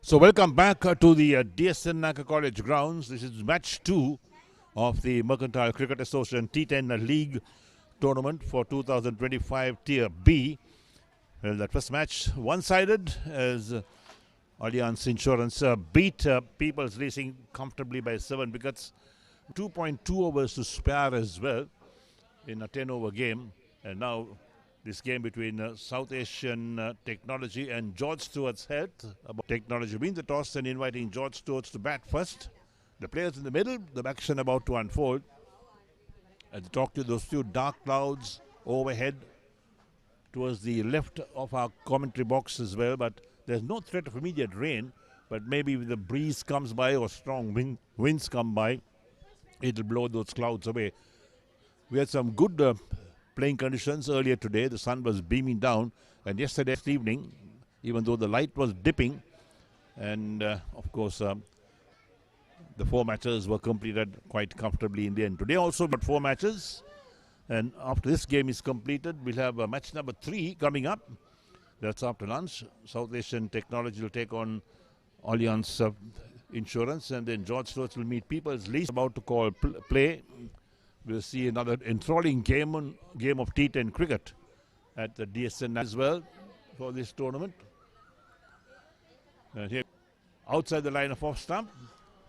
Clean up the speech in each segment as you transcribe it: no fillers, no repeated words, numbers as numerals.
So welcome back to the DSN Naka College grounds. This is match 2 of the Mercantile Cricket Association T10 League tournament for 2025 Tier B. Well, that first match one-sided as Allianz Insurance beat People's Racing comfortably by 7 wickets. 2.2 overs to spare as well in a 10-over game. And now this game between South Asian Technology and George Stuart's Health. Technology wins the toss and inviting George Stuart to bat first. The players in the middle, the action about to unfold. As I talk to you, those few dark clouds overhead towards the left of our commentary box as well, but there's no threat of immediate rain, but maybe if the breeze comes by or strong winds come by, it'll blow those clouds away. We had some good playing conditions earlier today. The sun was beaming down, and yesterday evening, even though the light was dipping, and of course the 4 matches were completed quite comfortably in the end. Today also got 4 matches, and after this game is completed, we'll have match number 3 coming up. That's after lunch. South Asian Technology will take on Allianz Insurance, and then George Stuart will meet People's Least. About to call play. We'll see another enthralling game of T10 cricket at the DSN as well for this tournament. And here, outside the line of off stump,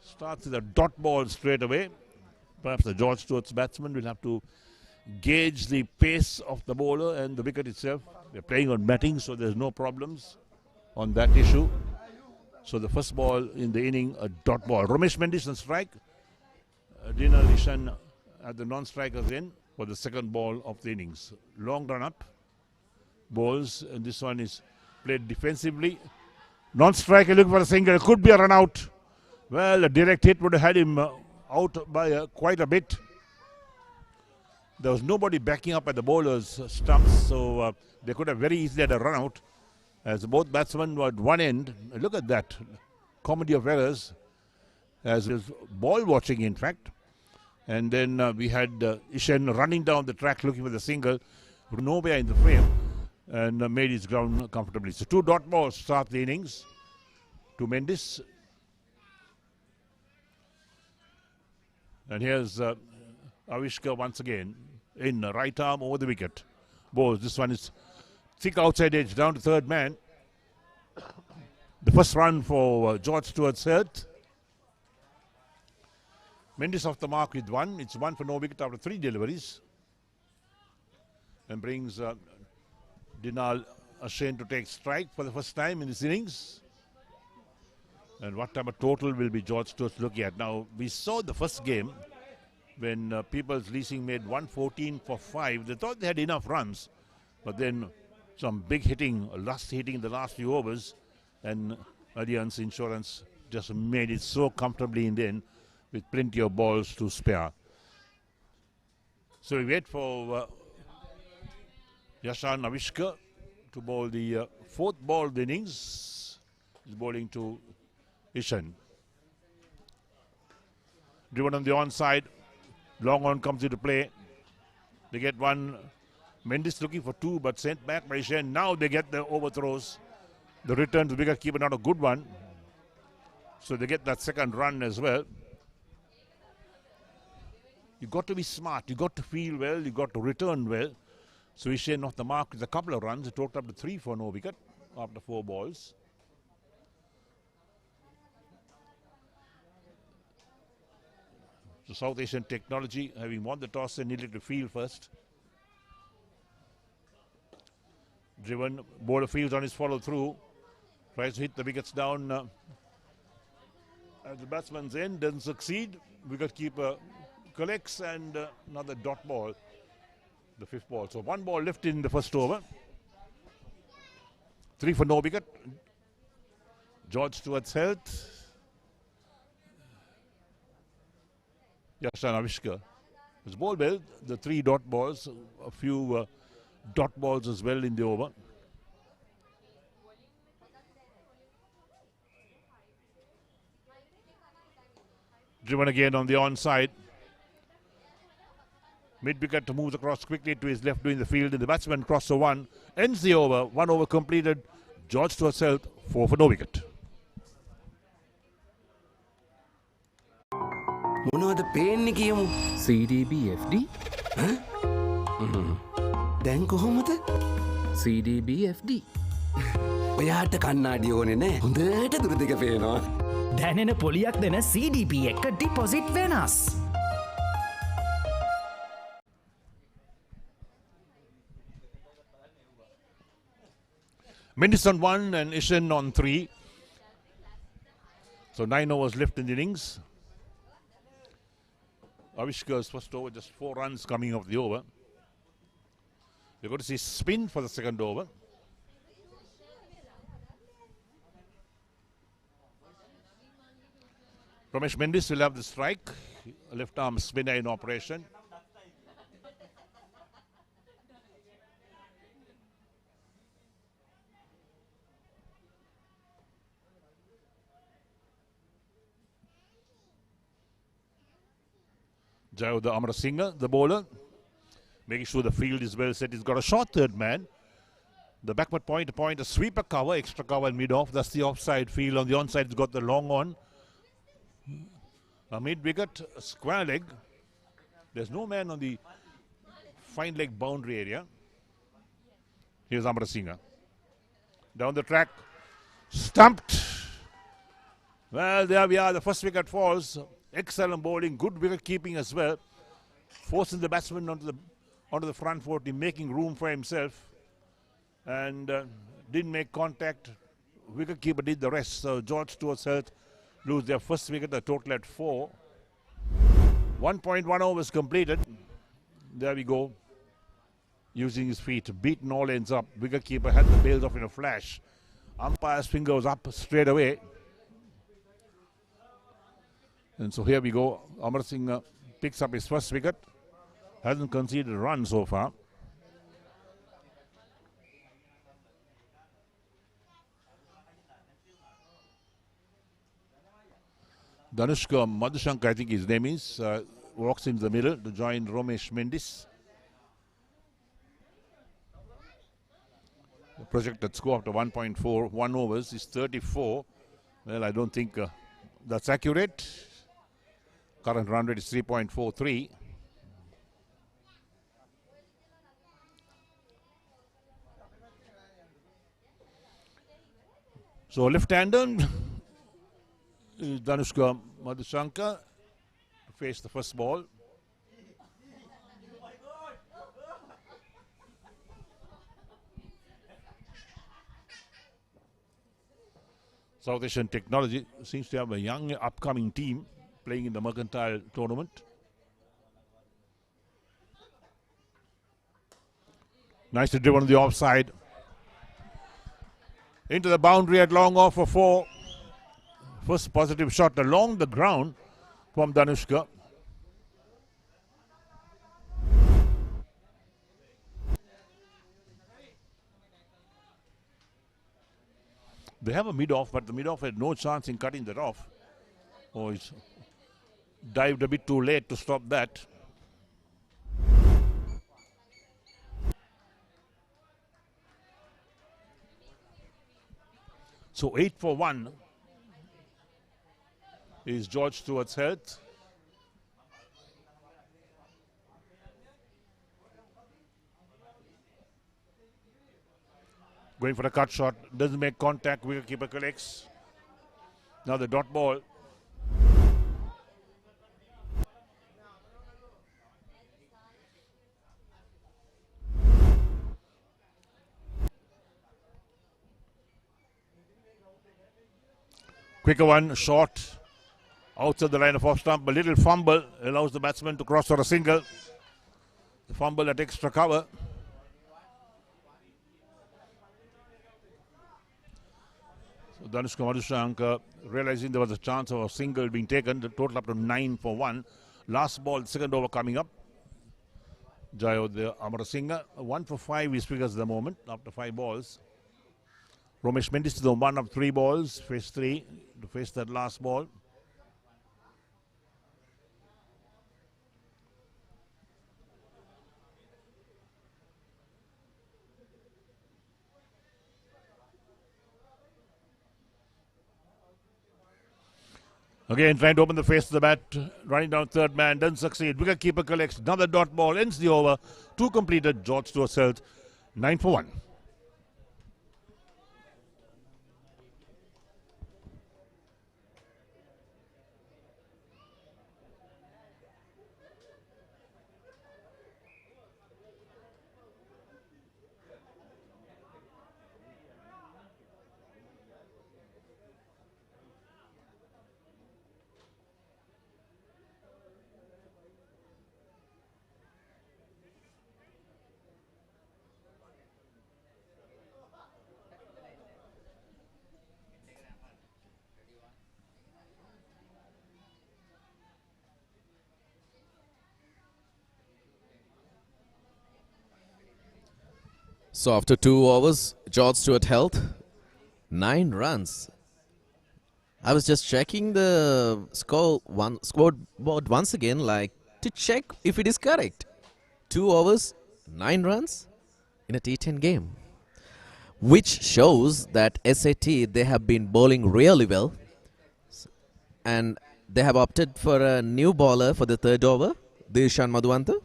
starts with a dot ball straight away. Perhaps the George Stuart's batsman will have to gauge the pace of the bowler and the wicket itself. They're playing on batting, so there's no problems on that issue. So the first ball in the inning, a dot ball. Ramesh Mendis on strike. Dinal Ishan at the non-strikers end for the second ball of the innings. Long run up balls, and this one is played defensively. Non-striker looking for a single. Could be a run out. Well, a direct hit would have had him out by quite a bit. There was nobody backing up at the bowler's stumps, so they could have very easily had a run out as both batsmen were at one end. Look at that comedy of errors, as was ball watching in fact. And then we had Ishan running down the track looking for the single, nowhere in the frame, and made his ground comfortably. So 2 dot balls start the innings to Mendis. And here's Avishka once again in right arm over the wicket. Bowls. This one is thick outside edge down to third man. The first run for George Stuart's Health. Mendis off the mark with 1. It's 1 for no wicket after 3 deliveries. And brings Dinal Ashen to take strike for the first time in this innings. And what type of total will be George Stuart looking at? Now, we saw the first game when People's Leasing made 114 for 5. They thought they had enough runs, but then some big hitting, last hitting in the last few overs, and Allianz Insurance just made it so comfortably in the end, with plenty of balls to spare. So we wait for Yashan Avishka to bowl the 4th ball of the innings. He's bowling to Ishan. Driven on the onside. Long on comes into play. They get 1. Mendis looking for 2, but sent back by Ishan. Now they get the overthrows. The return to the wicket keeper, not a good one. So they get that second run as well. You've got to be smart, you've got to feel well, you've got to return well. So Ishan off the mark with a couple of runs. It totaled up to 3 for no wicket after 4 balls. So South Asian Technology, having won the toss, they needed to field first. Driven, bowler fields on his follow through. Tries to hit the wickets down at the batsman's end, doesn't succeed. Wicket keeper collects, and another dot ball, the 5th ball. So 1 ball left in the first over. 3 for no wicket. George Stuart's Health. Yashan Avishka has bowled well. The 3 dot balls, a few dot balls as well in the over. Driven again on the onside. Mid-wicket moves across quickly to his left doing the field, and the batsman crosses the 1. Ends the over. 1 over completed. George Stuart's Health, 4 for no wicket. මොනවද පේන්නේ කියමු. CDBFD දැන් කොහොමද? CDBFD ඔයාට කන්නාඩි ඕනේ නෑ. හොඳට දුර දෙක පේනවා. දැනෙන පොලියක් දෙන CDB එක ඩිපොසිට් වෙනස්. Mendes on 1 and Ishan on 3. So 9 overs left in the innings. Avishkar's first over, just 4 runs coming off the over. We're going to see spin for the second over. Ramesh Mendes will have the strike. Left arm spinner in operation. Jayodha Amarasinghe, the bowler, making sure the field is well set. He's got a short third man. The backward point, a sweeper cover, extra cover in mid-off. That's the offside field. On the onside, he's got the long on. A mid-wicket, a square leg. There's no man on the fine leg boundary area. Here's Amarasinghe. Down the track, stumped. Well, there we are. The first wicket falls. Excellent bowling, good wicket keeping as well. Forcing the batsman onto the front foot, making room for himself. And didn't make contact. Wicket keeper did the rest. So George Stuart's health lose their first wicket, the total at 4. 1.1 overs completed. There we go. Using his feet, beaten all ends up. Wicket keeper had the bails off in a flash. Umpire's finger was up straight away. And so here we go. Amarasinghe picks up his first wicket. Hasn't conceded a run so far. Danushka Madhushanka, I think his name is, walks into the middle to join Ramesh Mendes. The projected score after 1.41 overs is 34. Well, I don't think that's accurate. Current run rate is 3.43. So left-hander is Danushka Madhushanka to face the first ball. South Asian Technology seems to have a young upcoming team playing in the Mercantile tournament. Nicely driven on the offside. Into the boundary at long off for 4. First positive shot along the ground from Danushka. They have a mid-off, but the mid-off had no chance in cutting that off. Oh, he's dived a bit too late to stop that. So 8 for 1 is George Stuart's health. Going for a cut shot, doesn't make contact, wicketkeeper collects. Now the dot ball. Quicker one, short, outside the line of off stump. A little fumble allows the batsman to cross for a single. The fumble at extra cover. So Danushka Madhushanka realizing there was a chance of a single being taken. The total up to 9 for 1. Last ball, second over coming up. Jayodha Amarasinghe, 1 for 5 his figures at the moment after 5 balls. Ramesh Mendes to the 1 of 3 balls, face 3 to face that last ball. Again, trying to open the face of the bat, running down third man, doesn't succeed. Wicketkeeper collects another dot ball, ends the over. 2 completed. George Stuwart held 9 for 1. So after 2 overs, George Stuwart held 9 runs. I was just checking the scoreboard once again, like to check if it is correct. 2 overs, 9 runs in a T10 game, which shows that SAT, they have been bowling really well, and they have opted for a new bowler for the 3rd over, Dirshan Madhuwanta.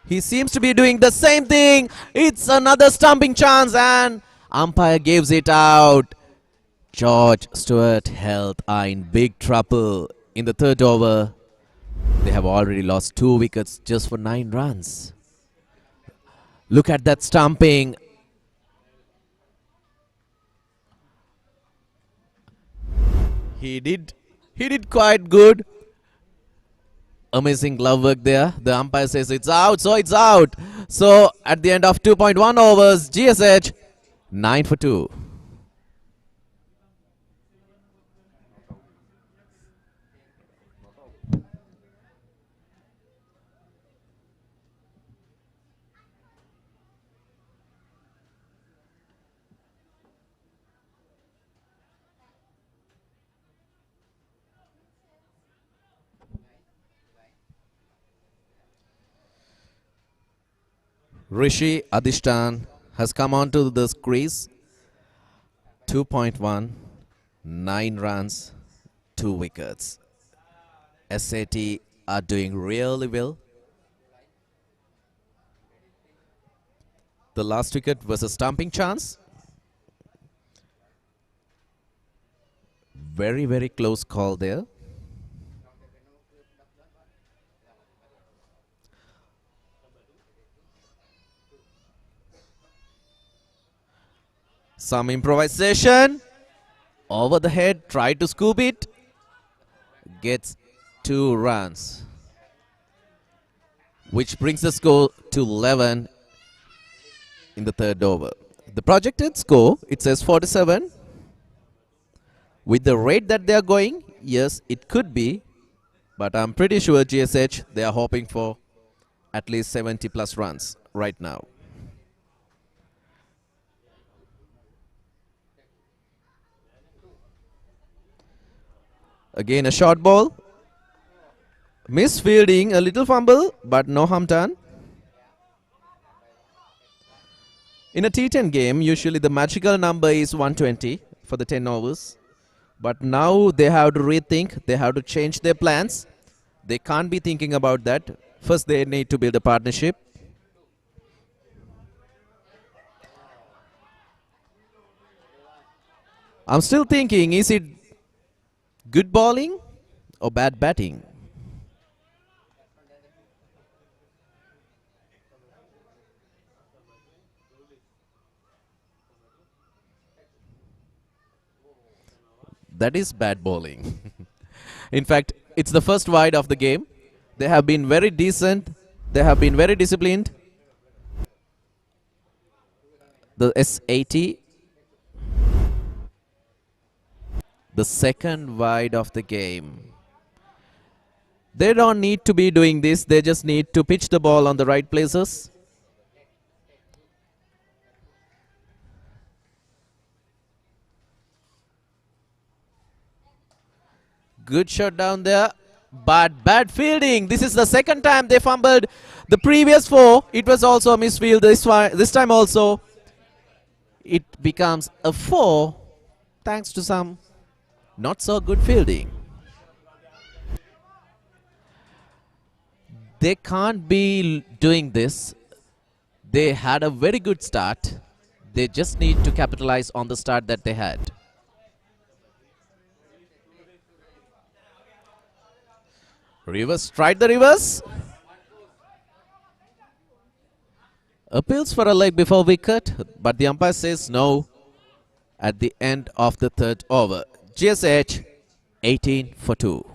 He seems to be doing the same thing. It's another stumping chance and umpire gives it out. George Stuwart Health are in big trouble in the 3rd over. They have already lost 2 wickets just for 9 runs. Look at that stumping. He did quite good. Amazing glove work there. The umpire says it's out, so it's out. So at the end of 2.1 overs, GSH 9 for 2. Rishi Adishtan has come onto the crease. 2.1, 9 runs, 2 wickets. SAT are doing really well. The last wicket was a stumping chance. Very, very close call there. Some improvisation. Over the head, try to scoop it. Gets 2 runs. Which brings the score to 11 in the 3rd over. The projected score, it says 47. With the rate that they are going, yes, it could be. But I'm pretty sure GSH, they are hoping for at least 70 plus runs right now. Again a short ball. Misfielding, a little fumble, but no harm done. In a T10 game, usually the magical number is 120 for the 10 overs. But now they have to rethink, they have to change their plans. They can't be thinking about that. First they need to build a partnership. I'm still thinking, is it good bowling or bad batting? That is bad bowling. In fact, it's the first wide of the game. They have been very decent. They have been very disciplined. The S80. The second wide of the game. They don't need to be doing this. They just need to pitch the ball on the right places. Good shot down there, but bad fielding. This is the second time they fumbled. The previous 4, it was also a misfield. This time also, it becomes a 4 thanks to some not so good fielding. They can't be doing this. They had a very good start. They just need to capitalize on the start that they had. Reverse, tried the reverse. Appeals for a leg before wicket, but the umpire says no at the end of the third over. GSH 18 for 2.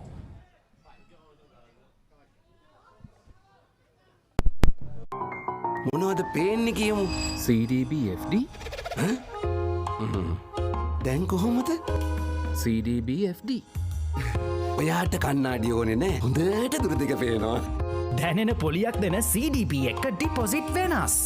මොනවද පේන්නේ කියමු. CDB FD දැන් කොහොමද? CDB FD ඔයාට කන්නාඩි ඕනේ නෑ. හොඳට දුර දෙක පේනවා. දැනෙන පොලියක් දෙන CDP එක ඩිපොසිට් වෙනස්.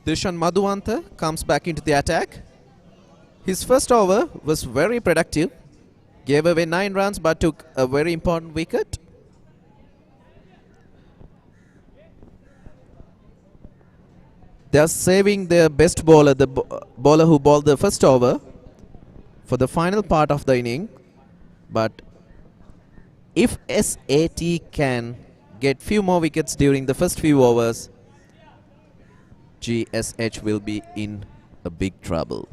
Dishan Madhuwanta comes back into the attack. His first over was very productive. Gave away 9 runs but took a very important wicket. They are saving their best bowler, the bowler who bowled the first over, for the final part of the inning. But if SAT can get few more wickets during the first few overs, GSH will be in a big trouble.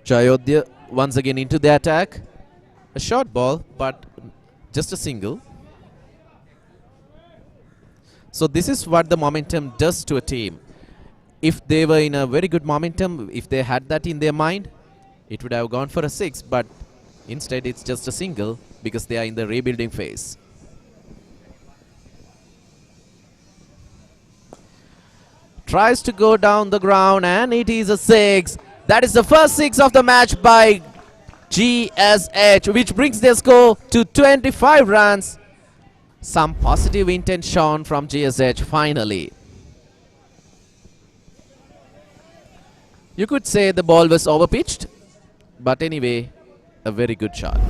Jayodhya once again into the attack. A short ball, but just a single. So this is what the momentum does to a team. If they were in a very good momentum, if they had that in their mind, it would have gone for a 6, but instead it's just a single because they are in the rebuilding phase. Tries to go down the ground and it is a 6. That is the first 6 of the match by GSH, which brings their score to 25 runs. Some positive intent shown from GSH finally. You could say the ball was overpitched, but anyway, a very good shot.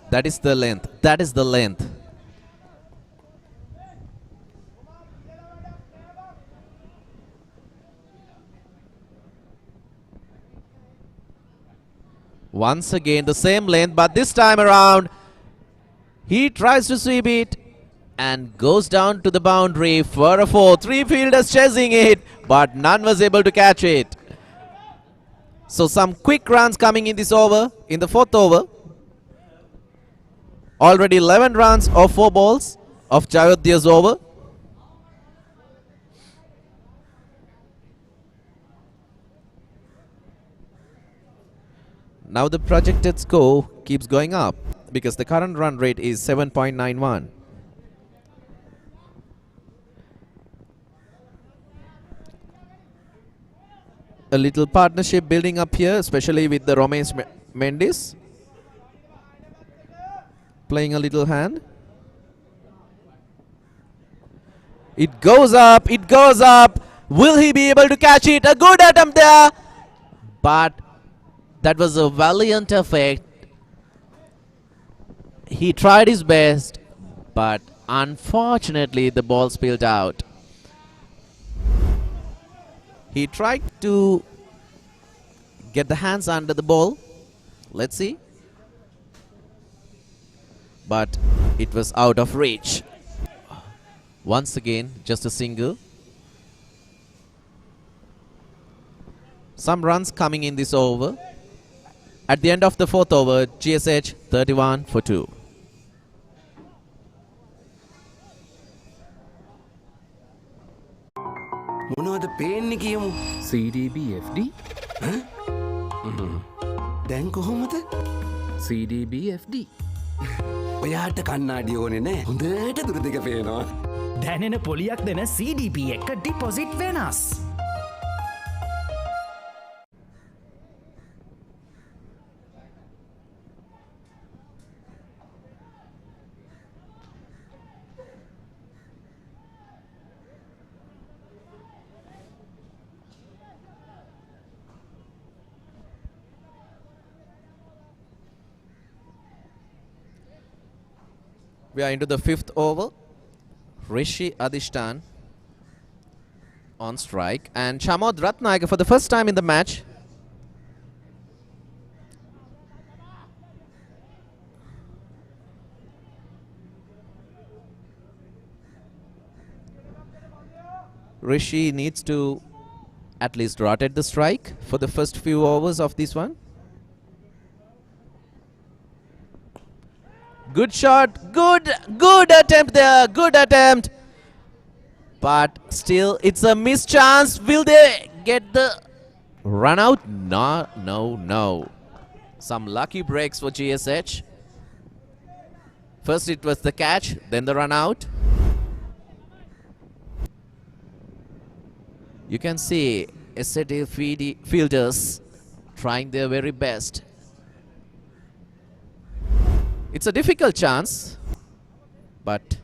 That is the length. That is the length. Once again, the same length, but this time around, he tries to sweep it and goes down to the boundary for a 4. 3 fielders chasing it, but none was able to catch it. So some quick runs coming in this over, in the 4th over. Already 11 runs off 4 balls of Jayodhya's over. Now the projected score keeps going up because the current run rate is 7.91. A little partnership building up here, especially with the Romesh Mendes playing a little hand. It goes up, it goes up. Will he be able to catch it? A good attempt there, but that was a valiant effort. He tried his best, but unfortunately the ball spilled out. He tried to get the hands under the ball. Let's see. But it was out of reach. Once again, just a single. Some runs coming in this over. At the end of the 4th over, GSH 31 for 2. මොනවද පේන්නේ කියමු. CDB FD දැන් කොහොමද? CDB FD ඔයාට කන්නාඩි ඕනේ නෑ. හොඳට දුර දෙක පේනවා. දැනෙන පොලියක් දෙන CDP එක ඩිපොසිට් වෙනස්. We are into the 5th over. Rishi Adishtan on strike and Chamod Ratnayaka for the first time in the match. Rishi needs to at least rotate the strike for the first few overs of this one. Good shot, good attempt there, good attempt. But still, it's a missed chance. Will they get the run out? No. Some lucky breaks for GSH. First it was the catch, then the run out. You can see SAT fielders trying their very best. It's a difficult chance, but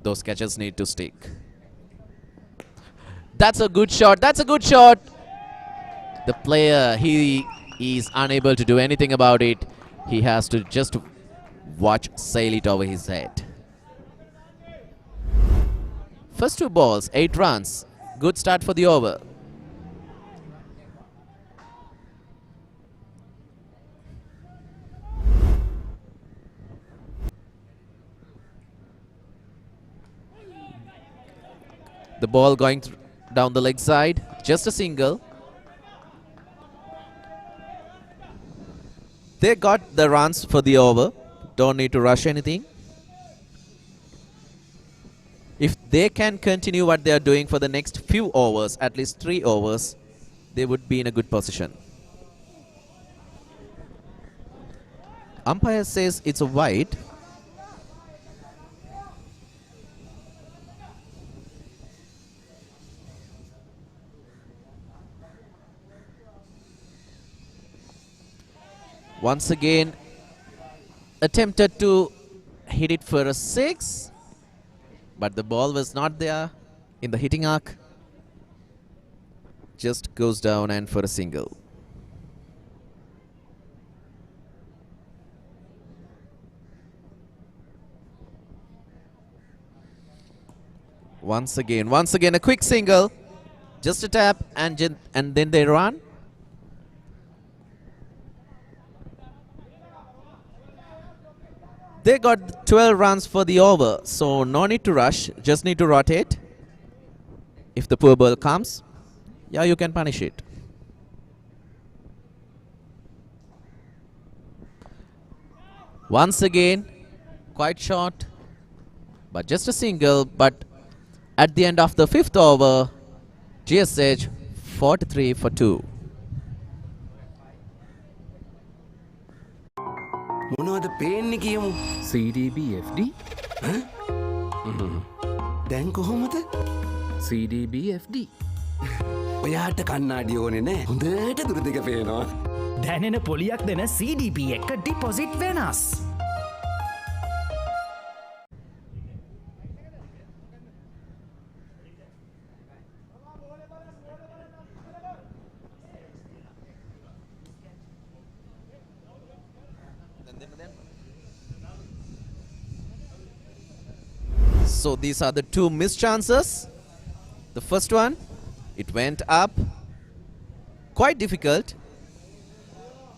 those catches need to stick. That's a good shot. The player, he is unable to do anything about it. He has to just sail it over his head. First 2 balls, 8 runs. Good start for the over. The ball going down the leg side, just a single. They got the runs for the over. Don't need to rush anything. If they can continue what they are doing for the next few overs, at least 3 overs, they would be in a good position. Umpire says it's a wide. Once again, attempted to hit it for a 6, but the ball was not there in the hitting arc. Just goes down and for a single. Once again a quick single. Just a tap and then they run. They got 12 runs for the over, so no need to rush, just need to rotate. If the poor ball comes, yeah, you can punish it. Once again, quite short, but just a single. But at the end of the 5th over, GSH 43 for 2. මොනවද පේන්නේ කියමු. CDB FD දැන් කොහොමද? CDB FD ඔයාට කන්නාඩි ඕනේ නෑ. හොඳට දුර දෙක පේනවා. දැනෙන පොලියක් දෙන CDP එක ඩිපොසිට් වෙනස්. So these are the 2 missed chances. The first one, it went up. Quite difficult.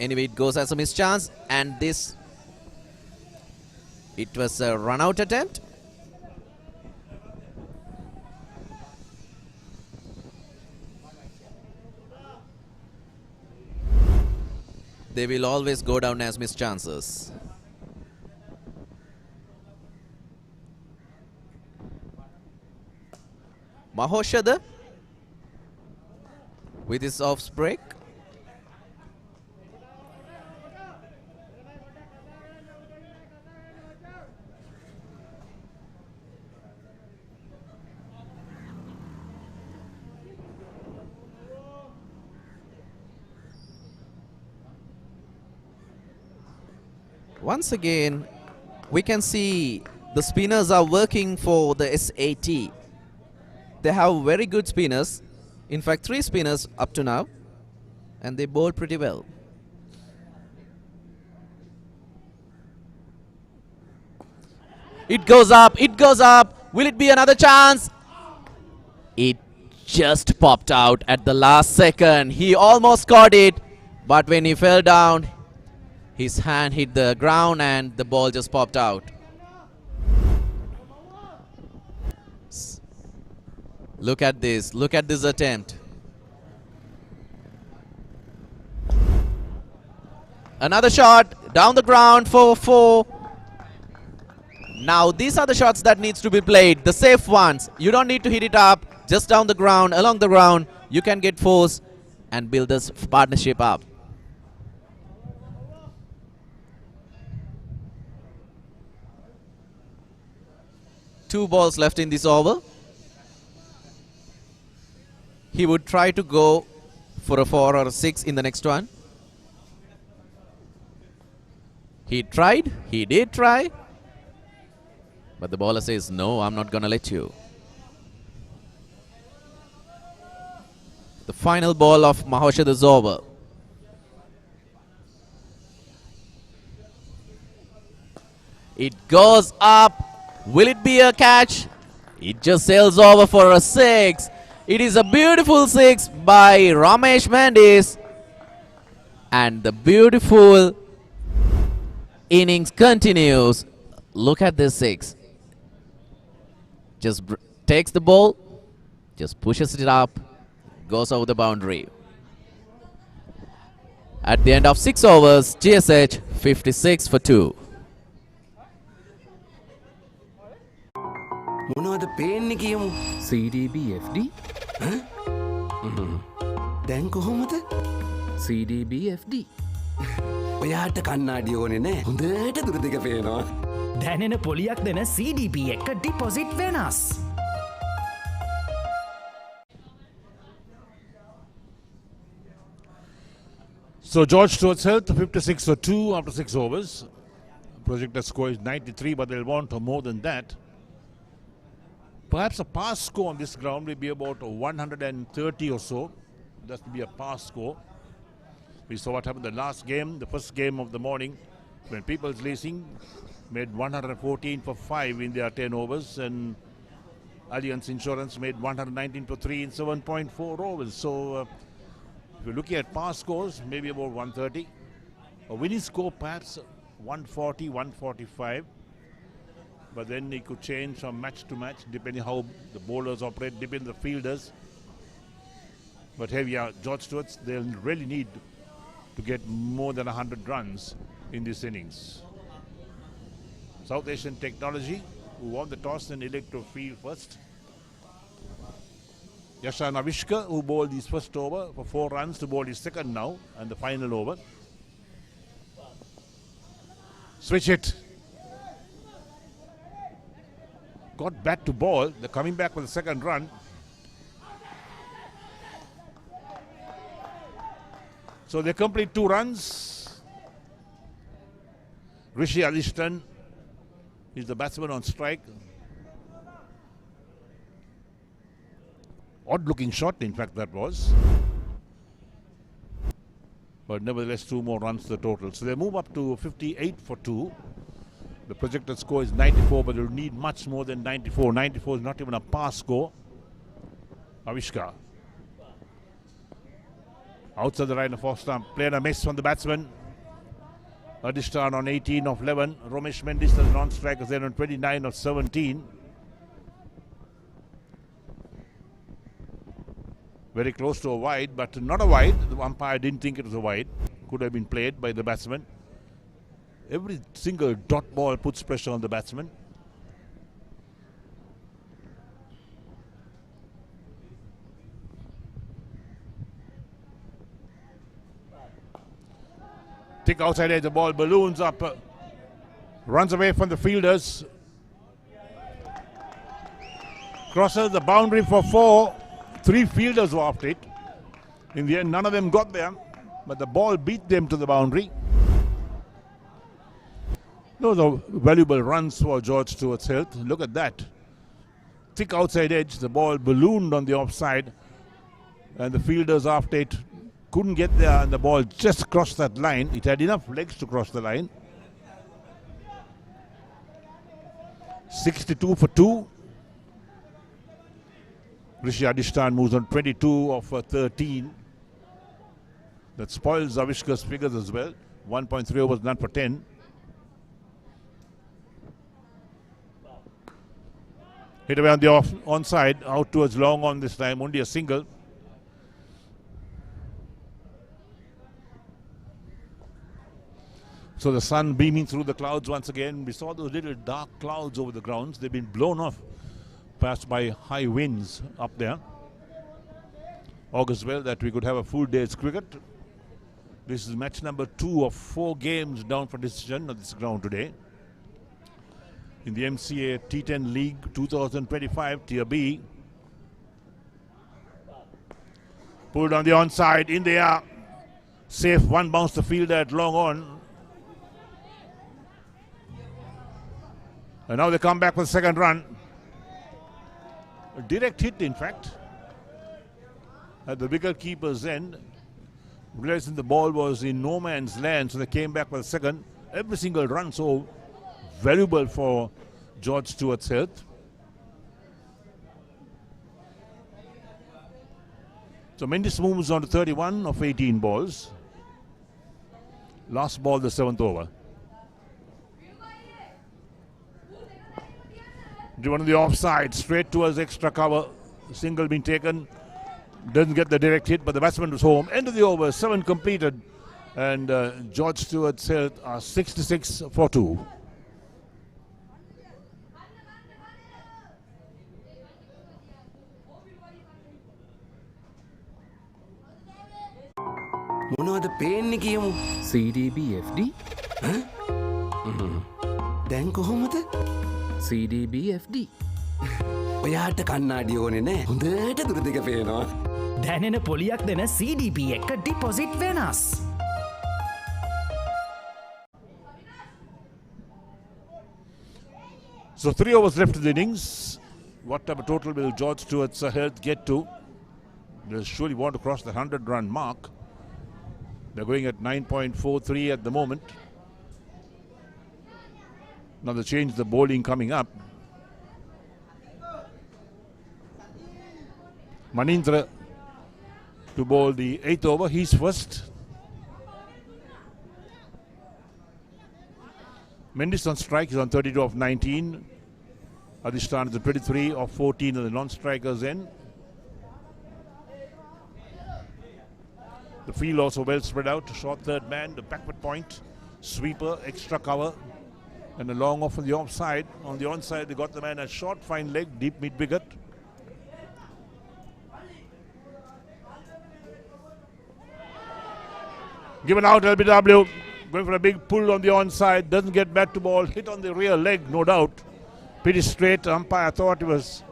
Anyway, it goes as a missed chance. And this, it was a run out attempt. They will always go down as missed chances. Mahoshada with his off break. Once again, we can see the spinners are working for the SAT. They have very good spinners. In fact, 3 spinners up to now. And they bowl pretty well. It goes up. It goes up. Will it be another chance? It just popped out at the last second. He almost caught it. But when he fell down, his hand hit the ground and the ball just popped out. Look at this. Look at this attempt. Another shot down the ground for 4. Now these are the shots that needs to be played. The safe ones. You don't need to hit it up. Just down the ground, along the ground. You can get 4s and build this partnership up. Two balls left in this over. He would try to go for a 4 or a 6 in the next one. He tried. He did try. But the bowler says, no, I'm not going to let you. The final ball of Mahoshad is over. It goes up. Will it be a catch? It just sails over for a 6. It is a beautiful 6 by Ramesh Mendes. And the beautiful innings continues. Look at this 6. Just takes the ball, just pushes it up, goes over the boundary. At the end of 6 overs, GSH 56 for 2. මොනවද පේන්නේ කියමු? CDBFD දැන් කොහොමද? CDBFD ඔයාට කන්නාඩි ඕනේ නෑ. හොඳට දුර දෙක පේනවා. දැනෙන පොලියක් දෙන CDP එක ඩිපොසිට් වෙනස්. So George Stuart's health 56 for 2 after 6 overs. Projected score is 93, but they'll want more than that. Perhaps a pass score on this ground will be about 130 or so. That will be a pass score. We saw what happened the last game, the first game of the morning, when People's Leasing made 114 for 5 in their 10 overs, and Allianz Insurance made 119 for 3 in 7.4 overs. So if you're looking at pass scores, maybe about 130. A winning score perhaps 140, 145. But then it could change from match to match, depending how the bowlers operate, depending on the fielders. But here we are, George Stuart, they'll really need to get more than 100 runs in this innings. South Asian Technology, who won the toss and elect to field first. Yashan Avishka, who bowled his first over for 4 runs, to bowl his second now and the final over. Switch it. Got bat to ball. They're coming back with the second run. So they complete 2 runs. Rishi Adishtan is the batsman on strike. Odd looking shot, in fact, that was. But nevertheless, 2 more runs to the total. So they move up to 58 for 2. The projected score is 94, but they'll need much more than 94. 94 is not even a pass score. Avishka. Outside the line of off stump. Playing a miss from the batsman. Adishtan on 18 of 11. Ramesh Mendes, the non-striker, there on 29 of 17. Very close to a wide, but not a wide. The umpire didn't think it was a wide. Could have been played by the batsman. Every single dot ball puts pressure on the batsman. Thick outside edge, the ball balloons up. Runs away from the fielders. Crosses the boundary for 4. 3 fielders were after it. In the end, none of them got there, but the ball beat them to the boundary. Those are valuable runs for George Stewart's Health. Look at that. Thick outside edge, the ball ballooned on the offside, and the fielders after it couldn't get there, and the ball just crossed that line. It had enough legs to cross the line. 62 for 2. Rishi Adishtan moves on 22 of 13. That spoils Avishkar's figures as well. 1.3 overs, none for 10. Hit away on the onside, out towards long on this time, only a single. So the sun beaming through the clouds once again. We saw those little dark clouds over the grounds. They've been blown off, passed by high winds up there. August well that we could have a full day's cricket. This is match number 2 of 4 games down for decision on this ground today. In the MCA T10 League 2025 Tier B. Pulled on the onside, in the air. Safe, one bounce the fielder at long on. And now they come back for the second run. A direct hit, in fact, at the wicket keeper's end. Realizing the ball was in no man's land, so they came back for the second. Every single run so valuable for George Stewart's Health. So Mendes moves on to 31 of 18 balls. Last ball, the 7th over. Driven on the offside, straight towards extra cover. Single being taken. Doesn't get the direct hit, but the batsman was home. End of the over, 7 completed. And George Stewart's Health are 66 for 2. මොනවද පේන්නේ කියමු. CDBFD දැන් කොහොමද? CDBFD ඔයාට කන්නාඩි ඕනේ නෑ. හොඳට දුර දෙක පේනවා. දැනෙන පොලියක් දෙන CDP එක ඩිපොසිට් වෙනස්. So 3 overs left in the innings. What type of total will George Stewart's Health get to? They surely want to cross the 100-run mark. They're going at 9.43 at the moment. Now they change the bowling coming up. Manindra to bowl the 8th over. He's first. Mendes on strike. He's on 32 of 19. Adishtan is on 23 of 14 at the non-strikers end. The field also well spread out. Short third man, the backward point, sweeper, extra cover, and a long off on the offside. On the onside, they got the man a short, fine leg, deep mid wicket. Given out, LBW going for a big pull on the onside. Doesn't get back to ball. Hit on the rear leg, no doubt. Pretty straight. Umpire thought it was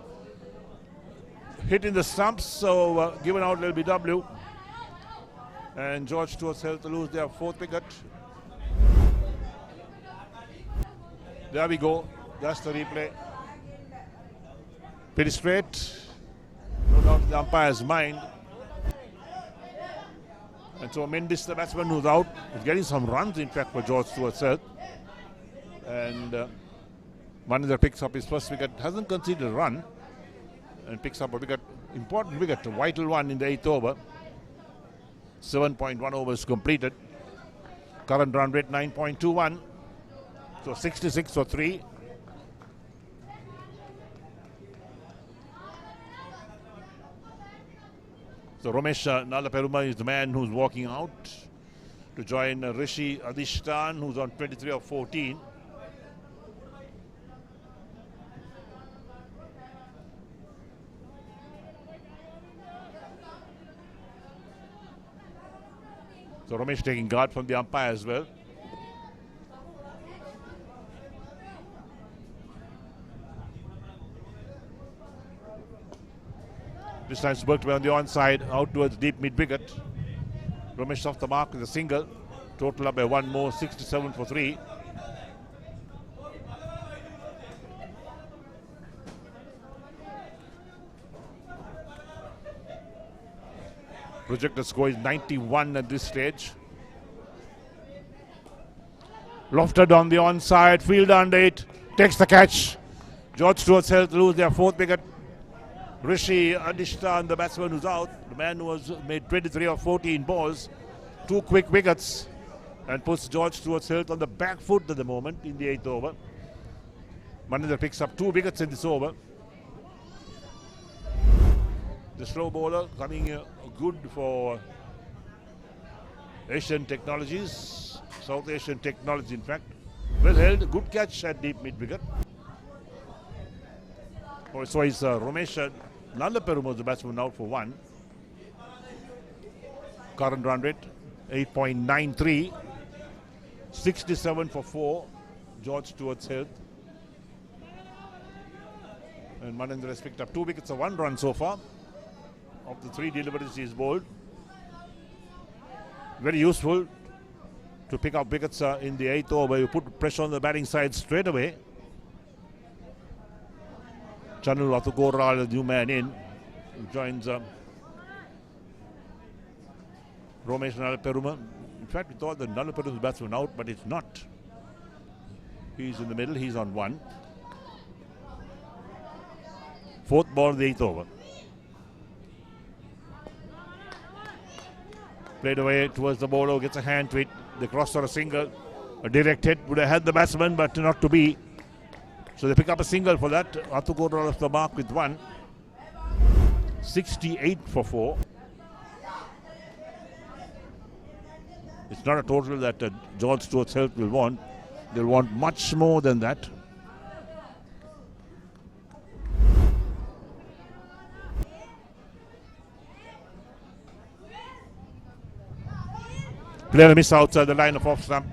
hit in the stumps, so given out LBW. And George Stewart's Health to lose their 4th wicket. There we go. That's the replay. Pretty straight. No doubt in the umpire's mind. And so Mendes, the batsman who's out, is getting some runs, in fact, for George Stewart's Health. And Manindra picks up his first wicket. Hasn't conceded a run. And picks up a wicket, important wicket, a vital one in the 8th over. 7.1 overs completed. Current run rate 9.21. So 66 for 3. So Ramesh Nalaperuma is the man who's walking out to join Rishi Adishtan, who's on 23 of 14. So Ramesh taking guard from the umpire as well. This time it's worked away on the onside, out towards deep mid wicket. Ramesh off the mark with a single. Total up by one more, 67 for 3. Projected score is 91 at this stage. Lofted on the onside, fielder under it, takes the catch. George Stuart's Health lose their fourth wicket. Rishi Adishtan, the batsman who's out, the man who has made 23 or 14 balls, 2 quick wickets, and puts George Stuart's Health on the back foot at the moment in the 8th over. Manindra picks up 2 wickets in this over. The slow bowler coming good for Asian Technologies, South Asian Technology in fact. Well held, good catch at deep mid wicket. So is Romesh Nalaperum was the batsman out for 1. Current run rate 8.93, 67 for 4, George Stuart's Health. And Manindra has picked up 2 wickets of 1 run so far. Of the 3 deliveries he's bowled. Very useful to pick up wickets in the 8th over. You put pressure on the batting side straight away. Chanul Athukoral, the new man in, joins Romesh Nalaperuma. In fact, we thought that Nalaperuma's batsman out, but it's not. He's in the middle, he's on 1. 4th ball, the 8th over. Played away towards the bowler, gets a hand to it. The cross or a single. A direct hit would have had the batsman, but not to be. So they pick up a single for that. Athukoral off the mark with 1. 68 for 4. It's not a total that George Stuart's Health will want. They'll want much more than that. Player miss outside the line of off stump.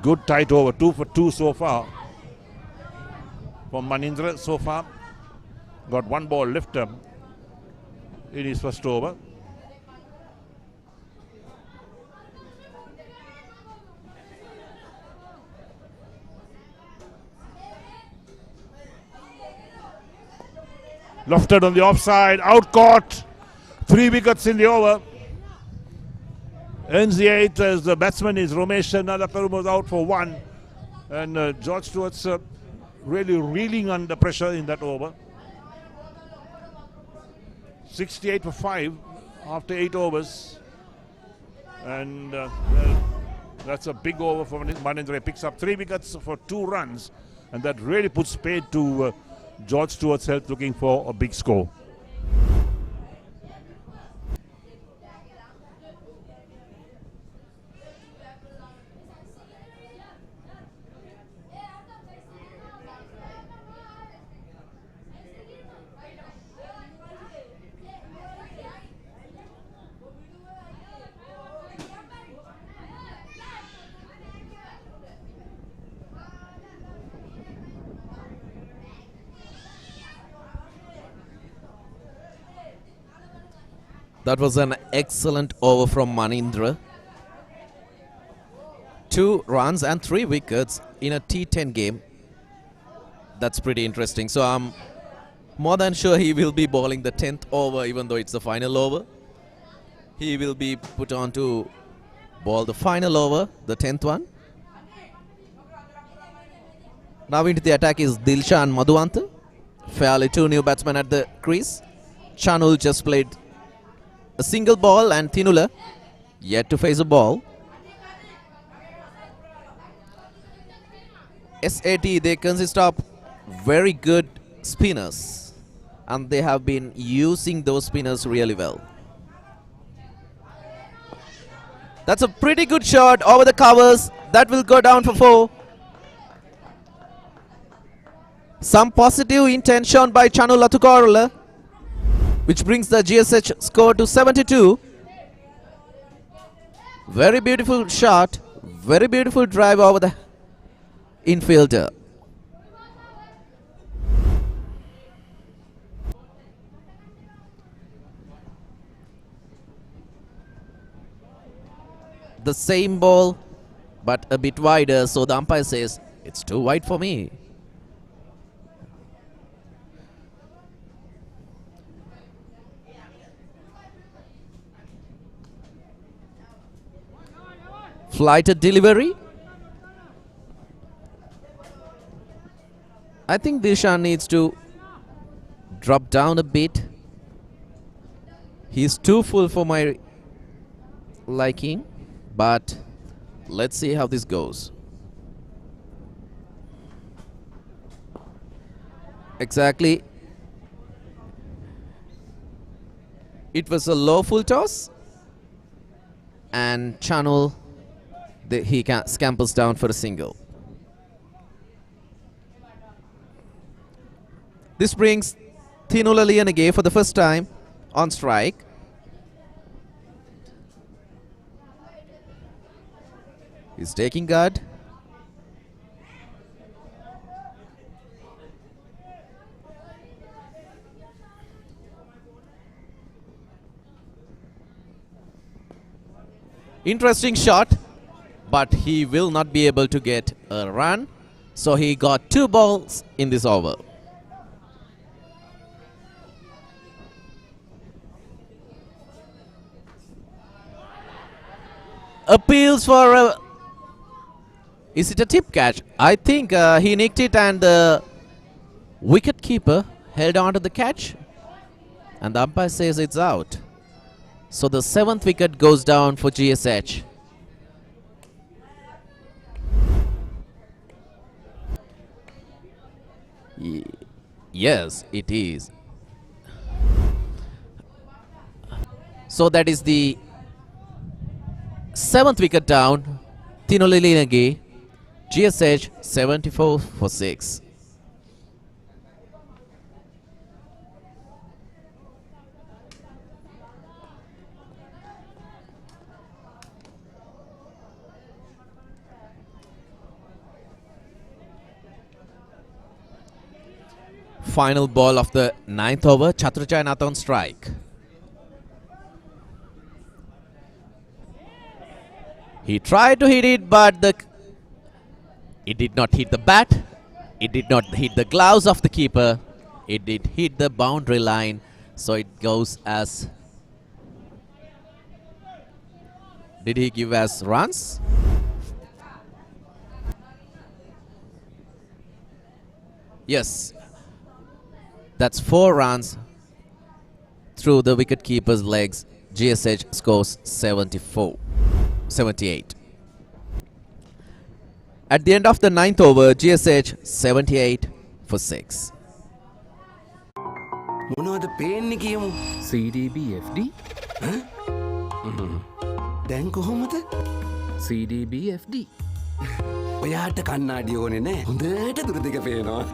Good tight over, 2 for 2 so far from Manindra so far. Got 1 ball left in his first over. Lofted on the offside, out caught. 3 wickets in the over. Ends the 8th as the batsman is Romesh Nalaperum was out for 1. And George Stuart's really reeling under pressure in that over. 68 for 5 after 8 overs. And well, that's a big over for Manindra. He picks up 3 wickets for 2 runs. And that really puts paid to George Stuart's Health looking for a big score. That was an excellent over from Manindra. 2 runs and 3 wickets in a T10 game. That's pretty interesting. So I'm more than sure he will be bowling the 10th over, even though it's the final over. He will be put on to bowl the final over, the 10th one. Now into the attack is Dilshan Madhuwanta. Fairly 2 new batsmen at the crease. Chanul just played a single ball and Thinula yet to face a ball. SAT, they consist of very good spinners and they have been using those spinners really well. That's a pretty good shot over the covers. That will go down for 4. Some positive intent shown by Chanul Athukoral, which brings the GSH score to 72. Very beautiful shot, very beautiful drive over the infielder. The same ball, but a bit wider, so the umpire says, it's too wide for me. Flighted delivery. I think Dishan needs to drop down a bit. He's too full for my liking, but let's see how this goes. Exactly. It was a low full toss, and Channel, he scampers down for a single. This brings T10 for the first time on strike. He's taking guard. Interesting shot, but he will not be able to get a run. So he got 2 balls in this over. Appeals for a... Is it a tip catch? I think he nicked it and the wicket keeper held on to the catch. And the umpire says it's out. So the 7th wicket goes down for GSH. Yes, it is. So that is the 7th wicket down. T10 GSH 74 for 6. Final ball of the 9th over. Chaturajaya on strike. He tried to hit it, but it did not hit the bat. It did not hit the gloves of the keeper. It did hit the boundary line. So it goes as... Did he give us runs? Yes. That's 4 runs through the wicketkeeper's legs. GSH scores 78. At the end of the 9th over, GSH 78 for 6. මොනවද පේන්නේ කියමු. CDBFD දැන් කොහොමද? CDBFD ඔයාට කන්නාඩි ඕනේ නෑ. හොඳට දුර දෙක පේනවා.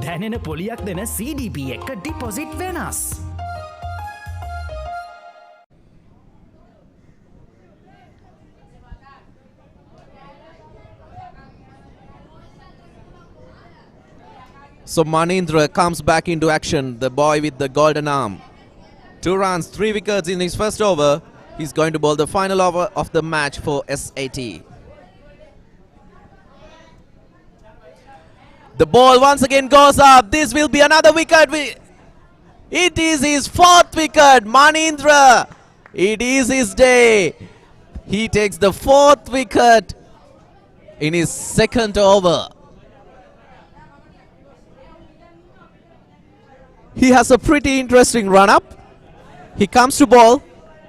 දැනෙන පොලියක් දෙන CDP එක ඩිපොසිට් වෙනස්. So Manindra comes back into action, the boy with the golden arm. 2 runs, 3 wickets in his first over. He's going to bowl the final over of the match for SAT. The ball once again goes up. This will be another wicket. It is his 4th wicket. Manindra. It is his day. He takes the 4th wicket in his 2nd over. He has a pretty interesting run-up. He comes to bowl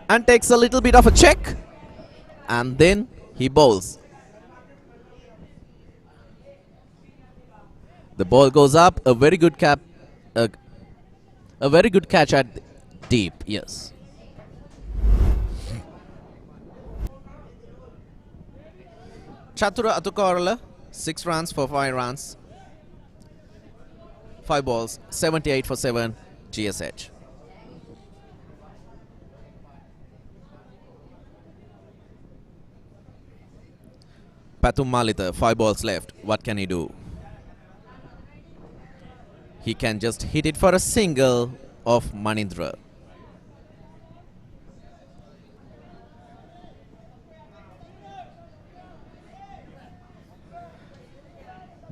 and takes a little bit of a check. And then he bowls. The ball goes up. A very good catch at deep. Yes. Chatura Atukarala, 6 runs for 5 runs. 5 balls, 78 for 7, GSH. Pathum Malita, 5 balls left. What can he do? He can just hit it for a single of Manindra.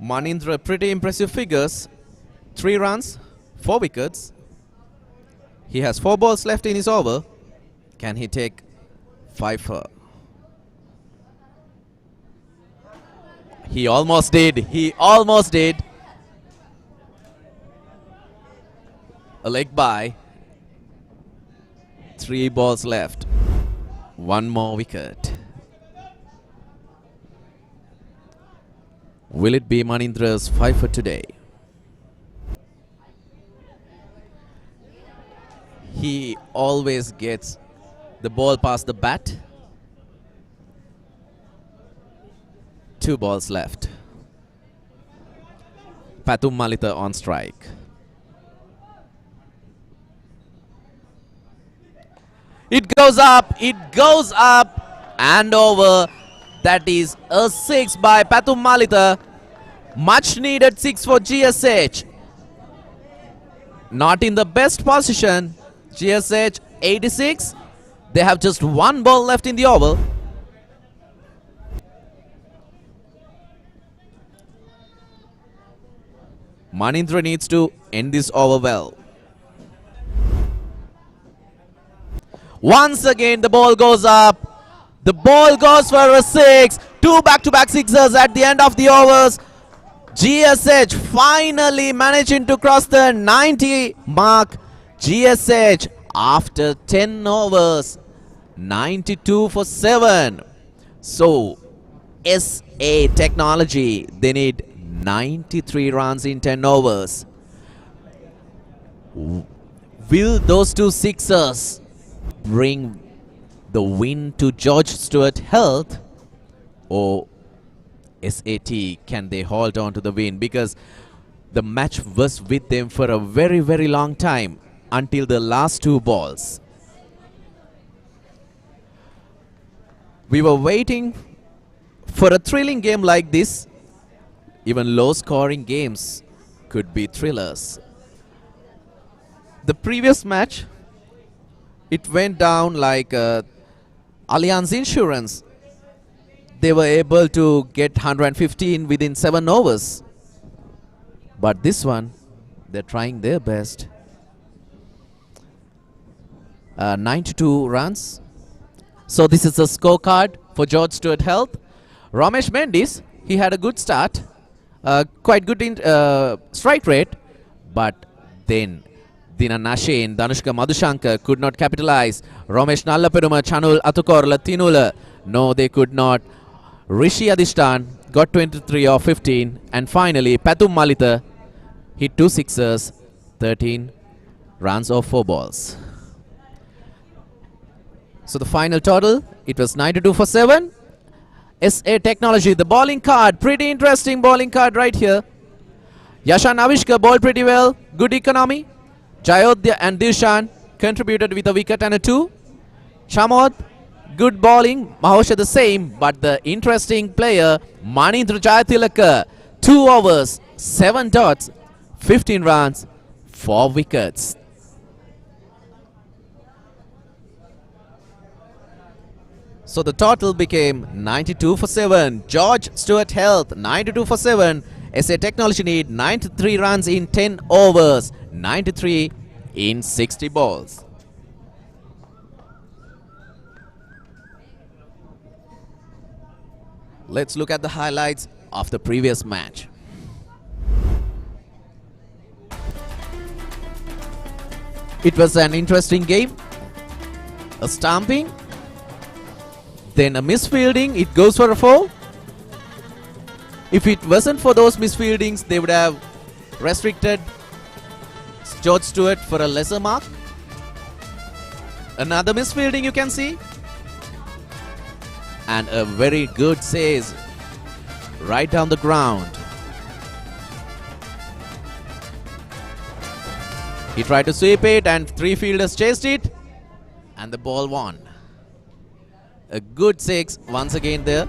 Manindra, pretty impressive figures. 3 runs, 4 wickets. He has 4 balls left in his over. Can he take 5 for? He almost did. He almost did. A leg by. 3 balls left. 1 more wicket. Will it be Manindra's 5 for today? He always gets the ball past the bat. 2 balls left. Pathum Malitha on strike. It goes up, and over. That is a 6 by Pathum Malitha. Much needed 6 for GSH. Not in the best position. GSH 86. They have just 1 ball left in the over. Manindra needs to end this over well. Once again the ball goes up. The ball goes for a 6. 2 back-to-back sixers at the end of the overs. GSH finally managing to cross the 90 mark. GSH after 10 overs. 92 for 7. So SA Technology, they need 93 runs in 10 overs. Will those 2 sixers bring the win to George Stuart Health, or SAT, can they hold on to the win? Because the match was with them for a very, very long time until the last 2 balls. We were waiting for a thrilling game like this. Even low-scoring games could be thrillers. The previous match, it went down like Allianz Insurance. They were able to get 115 within 7 overs. But this one, they're trying their best. 92 runs. So this is a scorecard for George Stuart Health. Ramesh Mendis, he had a good start. Quite good in strike rate. But then Dina Nashin, Danushka Madhushankar could not capitalize. Ramesh Nallapeduma, Chanul Atukorla, Tinula. No, they could not. Rishi Adishtan got 23 or 15. And finally, Pathum Malitha hit 2 sixers, 13 runs off 4 balls. So the final total, it was 92 for 7. SA Technology, the bowling card, pretty interesting bowling card right here. Yashan Avishka bowled pretty well, good economy. Jayodhya and Dilshan contributed with a wicket and a 2. Shamod, good bowling. Mahosha the same, but the interesting player, Manindra Jayatilaka, 2 overs, 7 dots, 15 runs, 4 wickets. So the total became 92 for 7. George Stuart Health, 92 for 7. SA Technology need 93 runs in 10 overs. 93 in 60 balls. Let's look at the highlights of the previous match. It was an interesting game. A stamping. Then a misfielding, it goes for a 4. If it wasn't for those misfieldings, they would have restricted George Stuart for a lesser mark. Another misfielding you can see. And a very good chase right down the ground. He tried to sweep it and 3 fielders chased it. And the ball won. A good 6 once again there.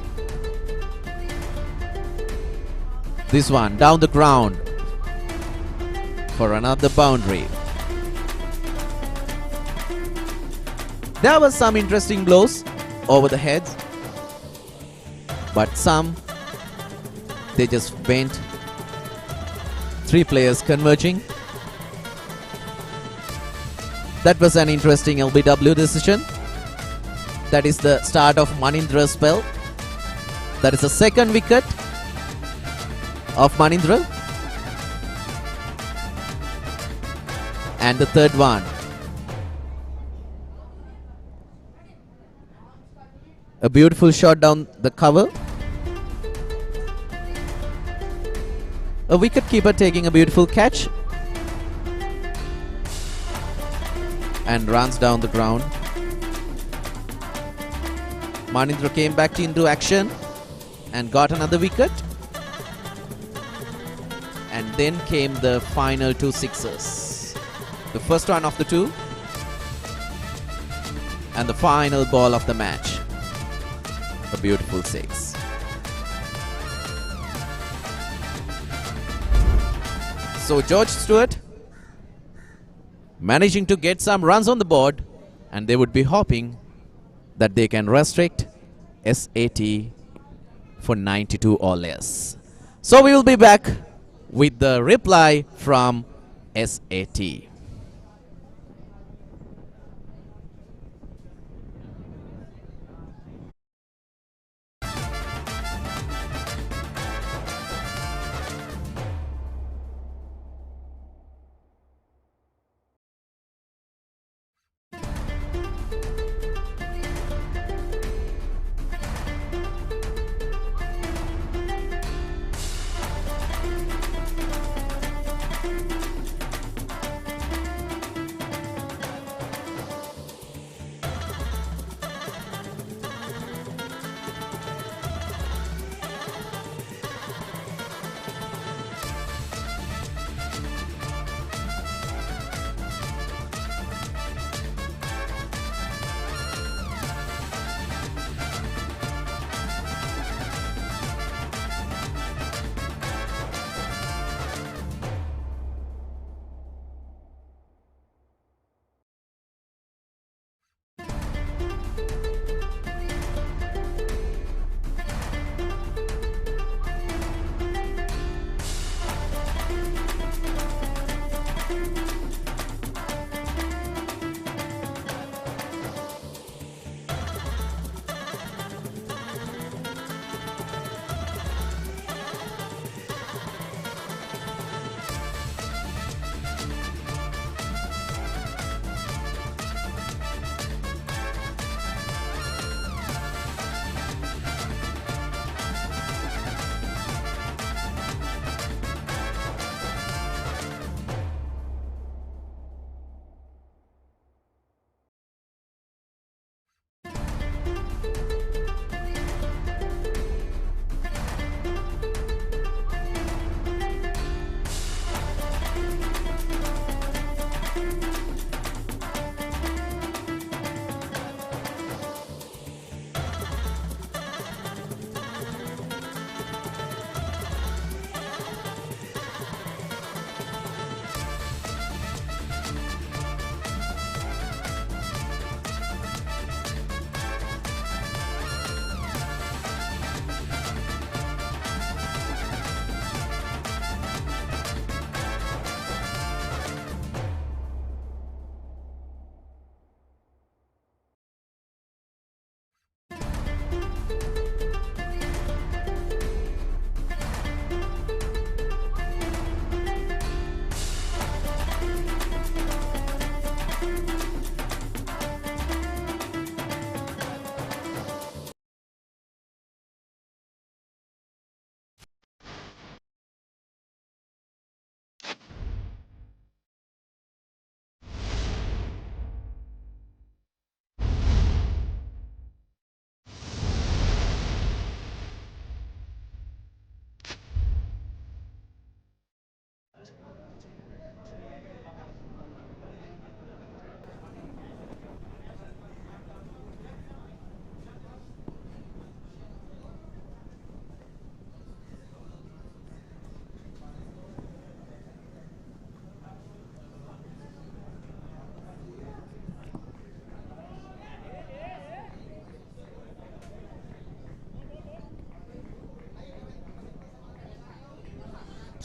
This one down the ground for another boundary. There were some interesting blows over the heads, but some they just went. 3 players converging. That was an interesting LBW decision. That is the start of Manindra's spell. That is the 2nd wicket. of Manindra. And the third one. A beautiful shot down the cover. A wicketkeeper taking a beautiful catch. And runs down the ground. Manindra came back into action and got another wicket. And then came the final 2 sixes. The first one of the 2. And the final ball of the match. A beautiful 6. So George Stuart managing to get some runs on the board, and they would be hoping that they can restrict SAT for 92 or less. So we will be back with the reply from SAT.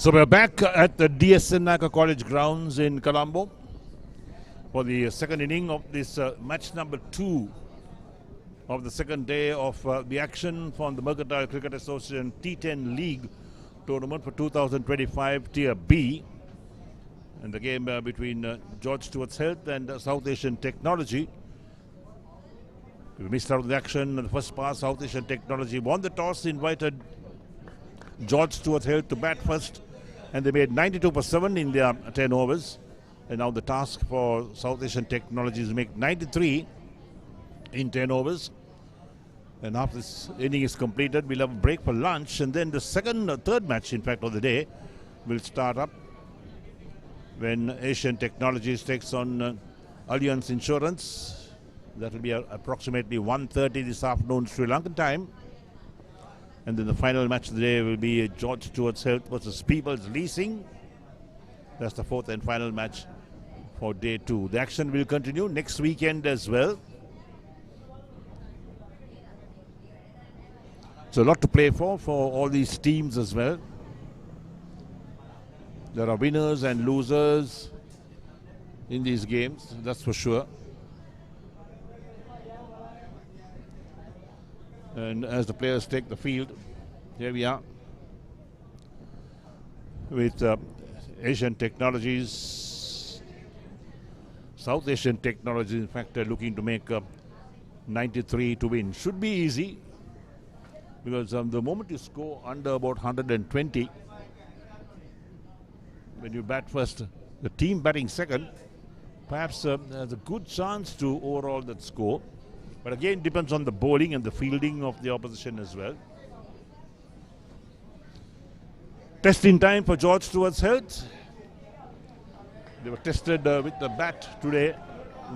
So we're back at the DSN College grounds in Colombo for the second inning of this match number 2 of the second day of the action from the Mercantile Cricket Association T10 League tournament for 2025 Tier B. And the game between George Stuart's Health and South Asian Technology. We missed out the action in the first pass. South Asian Technology won the toss, invited George Stuart's Health to bat first, and they made 92 for 7 in their 10 overs. And now the task for South Asian Technology is to make 93 in 10 overs. And after this inning is completed, we'll have a break for lunch, and then the third match, in fact, of the day will start up when Asian Technologies takes on Allianz Insurance. That will be approximately 1:30 this afternoon Sri Lankan time. And then the final match of the day will be George Stuart's Health versus People's Leasing. That's the fourth and final match for day 2. The action will continue next weekend as well. So a lot to play for all these teams as well. There are winners and losers in these games, that's for sure. And as the players take the field, here we are with Asian Technologies, South Asian Technologies, in fact, looking to make 93 to win. Should be easy, because the moment you score under about 120, when you bat first, the team batting second, perhaps has a good chance to overall that score. But again, depends on the bowling and the fielding of the opposition as well. Test in time for George Stuart's Health. They were tested with the bat today.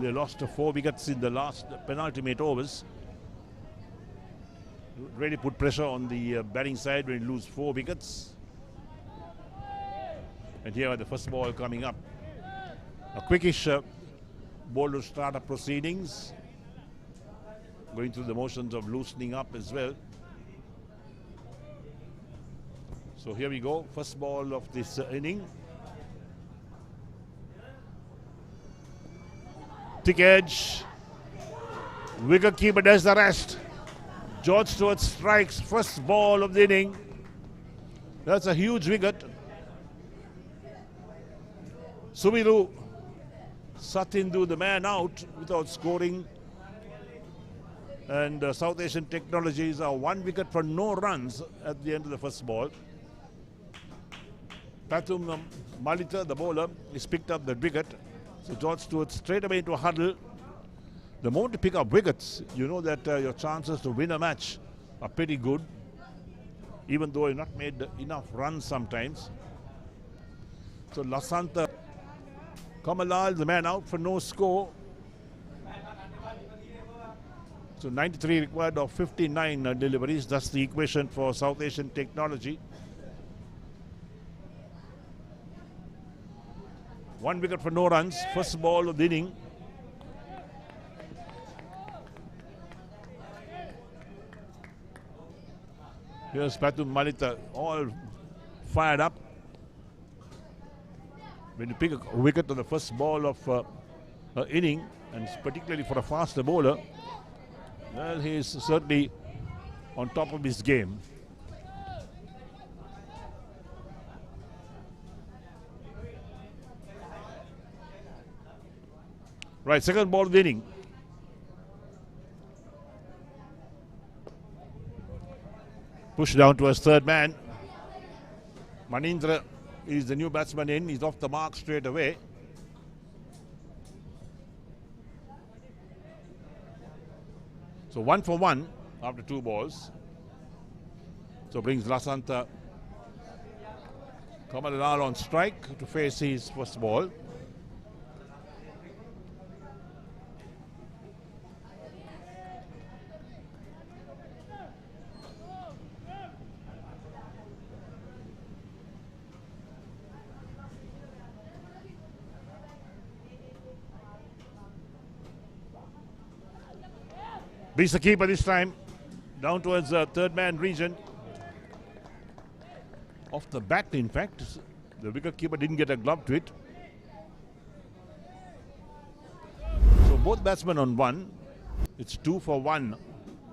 They lost 4 wickets in the last penultimate overs. Really put pressure on the batting side when you lose 4 wickets. And here are the first ball coming up. A quickish ball to start up proceedings. Going through the motions of loosening up as well. So here we go, first ball of this inning. Thick edge. Wicket keeper does the rest. George Stuart strikes first ball of the inning. That's a huge wicket. Sumiru Satindu, the man out without scoring. And South Asian Technologies are 1 wicket for no runs at the end of the first ball. Pathum Malita, the bowler, is picked up the wicket. So George Stuart straight away into a huddle. The moment you pick up wickets, you know that your chances to win a match are pretty good, even though you've not made enough runs sometimes. So Lasantha Kamalal, the man out for no score. So 93 required of 59 deliveries. That's the equation for South Asian Technology. 1 wicket for no runs. First ball of the inning. Here's Pathum Malita, all fired up. When you pick a wicket on the first ball of an inning, and particularly for a faster bowler, well, he is certainly on top of his game. Right, second ball of the inning. Push down to his third man. Manindra is the new batsman in. He's off the mark straight away. So 1 for 1 after 2 balls. So brings Lasantha Kamalal on strike to face his first ball. Beats the keeper this time, down towards the third man region. Off the bat, in fact, the wicket keeper didn't get a glove to it. So both batsmen on 1. It's 2 for 1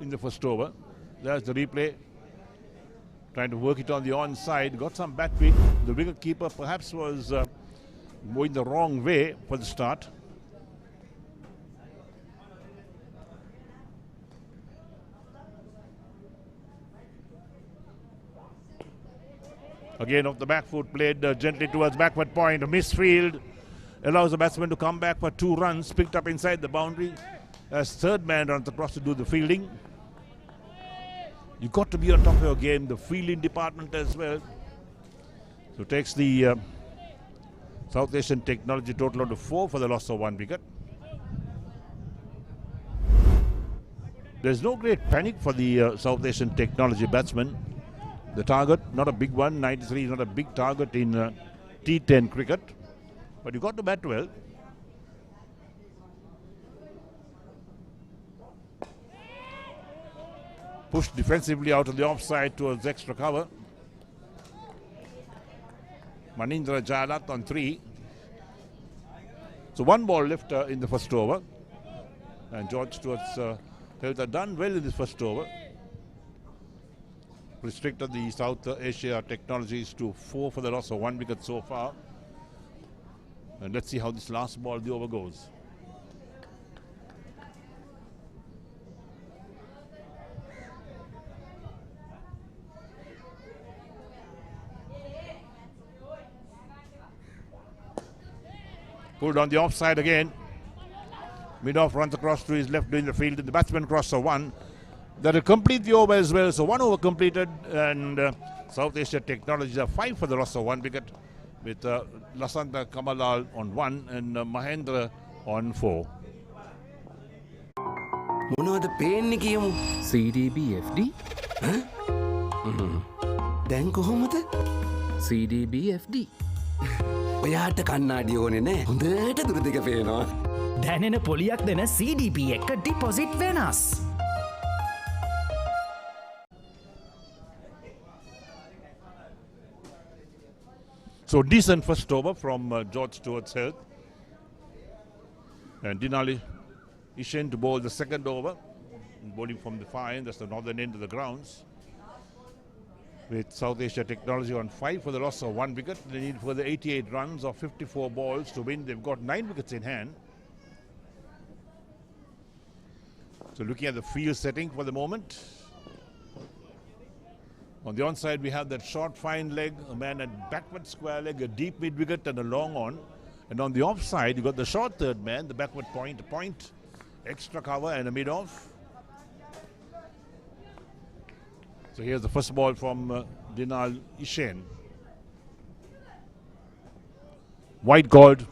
in the first over. There's the replay. trying to work it on the onside, got some battery. The wicket keeper perhaps was going the wrong way for the start. Again off the back foot, played gently towards backward point, a misfield, allows the batsman to come back for 2 runs, picked up inside the boundary as third man runs across to do the fielding. You've got to be on top of your game, the fielding department as well. So takes the South Asian Technology total out to 4 for the loss of 1 wicket. There's no great panic for the South Asian Technology batsman. The target, not a big one, 93 is not a big target in T10 cricket, but you got to bat well. Pushed defensively out of the offside towards extra cover. Manindra Jayalat on 3. So 1 ball left in the first over, and George Stuart's Health had done well in this first over. Restricted the South Asia Technologies to 4 for the loss of 1 wicket so far. And let's see how this last ball of the over goes. Pulled on the offside again. Mid-off runs across to his left doing the field. The batsman crosses 1. That will complete the over as well. So 1 over completed, and South Asia Technologies are 5 for the loss of 1 wicket, with Lasanta Kamalal on 1 and Mahendra on 4. මොනවද පේන්නේ කියමු? CDBFD දැන් කොහොමද? CDBFD ඔයාට කන්නාඩි ඕනේ නෑ. හොඳට දුර දෙක පේනවා. දැනෙන පොලියක් දෙන CDP එක ඩිපොසිට් වෙනස්. So decent first over from George Stuart's Health. And Dinali Ishen to bowl the second over, bowling from the far end, that's the northern end of the grounds. With South Asia Technology on 5 for the loss of 1 wicket. They need further 88 runs of 54 balls to win. They've got 9 wickets in hand. So looking at the field setting for the moment. On the onside, we have that short, fine leg, a man at backward square leg, a deep mid wicket, and a long on. And on the offside, you got the short third man, the backward point, a point, extra cover, and a mid off. So here's the first ball from Dinal Ishen. White called.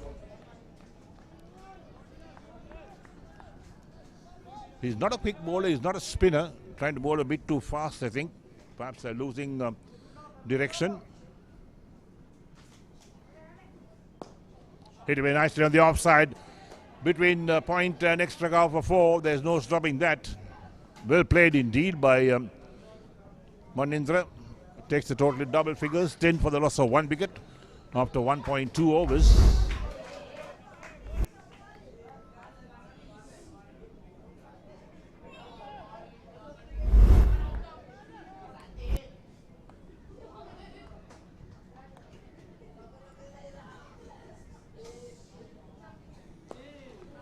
He's not a quick bowler, he's not a spinner. Trying to bowl a bit too fast, I think. Perhaps they're losing direction. Hit very nicely on the offside. Between point and extra cover for 4. There's no stopping that. Well played indeed by Manindra. Takes the total in double figures. 10 for the loss of 1 wicket after 1.2 overs.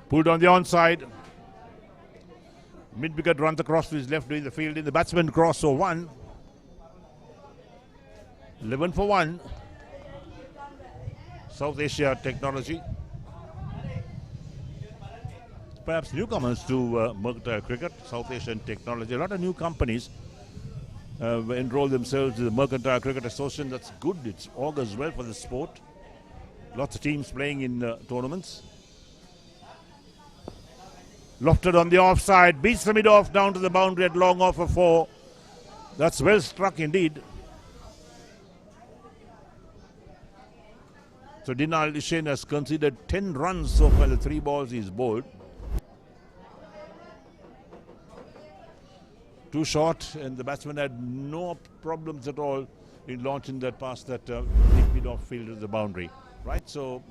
Pulled on the onside. Mid-wicket runs across to his left doing the fielding. The batsman cross for 1. 11 for 1. South Asia Technology. Perhaps newcomers to mercantile cricket, South Asian Technology. A lot of new companies enroll themselves in the Mercantile Cricket Association. That's good. It augurs well for the sport. Lots of teams playing in tournaments. Lofted on the offside, beats the mid-off down to the boundary at long off for 4. That's well struck indeed. So Dinal Ishen has conceded 10 runs so far, the 3 balls he's bowled. Too short, and the batsman had no problems at all in launching that past that deep mid-off field to the boundary. Right, so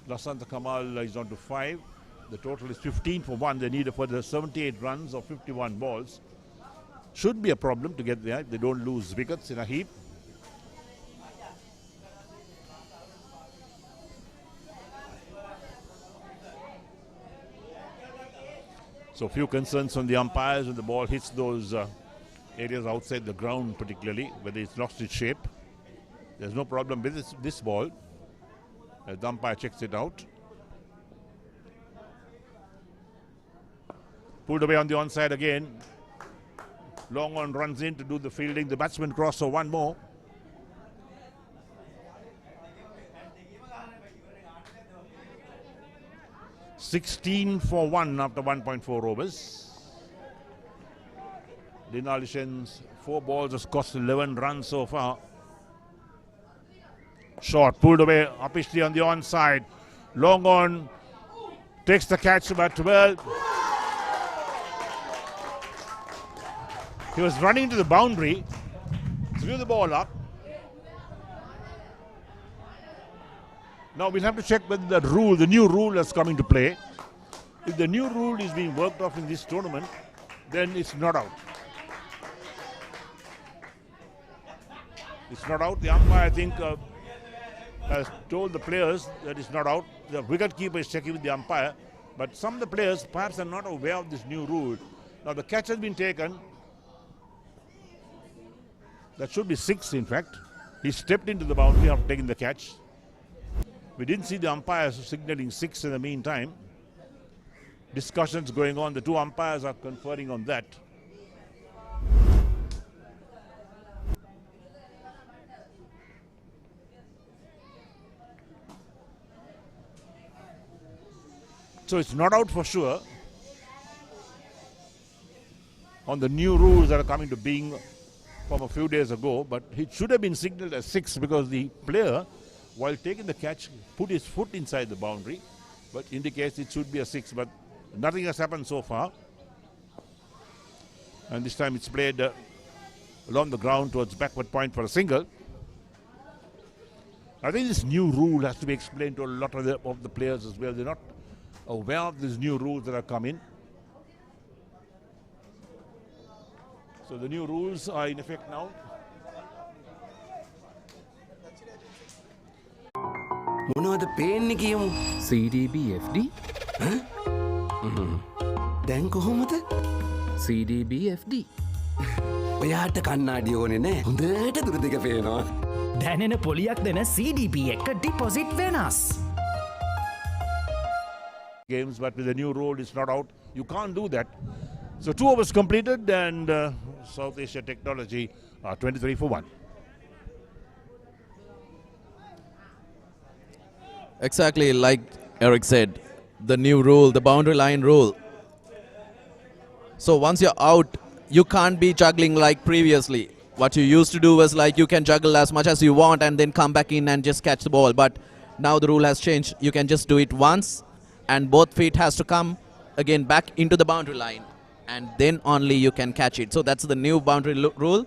Lasanta Kamal is on to 5. The total is 15 for 1. They need a further 78 runs of 51 balls. Should be a problem to get there. They don't lose wickets in a heap. So few concerns on the umpires when the ball hits those areas outside the ground, particularly whether it's lost its shape. There's no problem with this ball as the umpire checks it out. Pulled away on the onside again. Long on runs in to do the fielding. The batsman cross for one more. $16 for 1 after 1.4 overs. Dinalishan's 4 balls has cost 11 runs so far. Short, pulled away, uppishly on the onside. Long on, takes the catch about 12. He was running to the boundary, threw the ball up. Now we'll have to check whether the new rule has come into play. If the new rule is being worked off in this tournament, then it's not out. It's not out. The umpire, I think, has told the players that it's not out. The wicket keeper is checking with the umpire, but some of the players perhaps are not aware of this new rule. Now the catch has been taken. That should be 6, in fact. He stepped into the boundary after taking the catch. We didn't see the umpires signaling 6 in the meantime. Discussions going on. The 2 umpires are conferring on that. So it's not out for sure on the new rules that are coming to being from a few days ago, but it should have been signaled as 6 because the player, while taking the catch, put his foot inside the boundary, but indicates it should be a 6, but nothing has happened so far. And this time it's played along the ground towards backward point for a single. I think this new rule has to be explained to a lot of the players as well. They're not aware of these new rules that are coming. So the new rules are in effect now. මොනවද පේන්නේ කියමු? CDB FD දැන් කොහොමද? CDB FD ඔයාට කන්නාඩි ඕනේ නෑ. හොඳට දුර දෙක පේනවා. දැනෙන පොලියක් දෙන CDP එක ඩිපොසිට් වෙනස්. Games, but with the new rule, it's not out. You can't do that. So 2 overs completed, and South Asia Technology 23 for 1. Exactly like Eric said, the new rule, the boundary line rule. So once you're out, you can't be juggling like previously. What you used to do was like you can juggle as much as you want and then come back in and just catch the ball. But now the rule has changed. You can just do it once and both feet has to come again back into the boundary line and then only you can catch it. So that's the new boundary rule.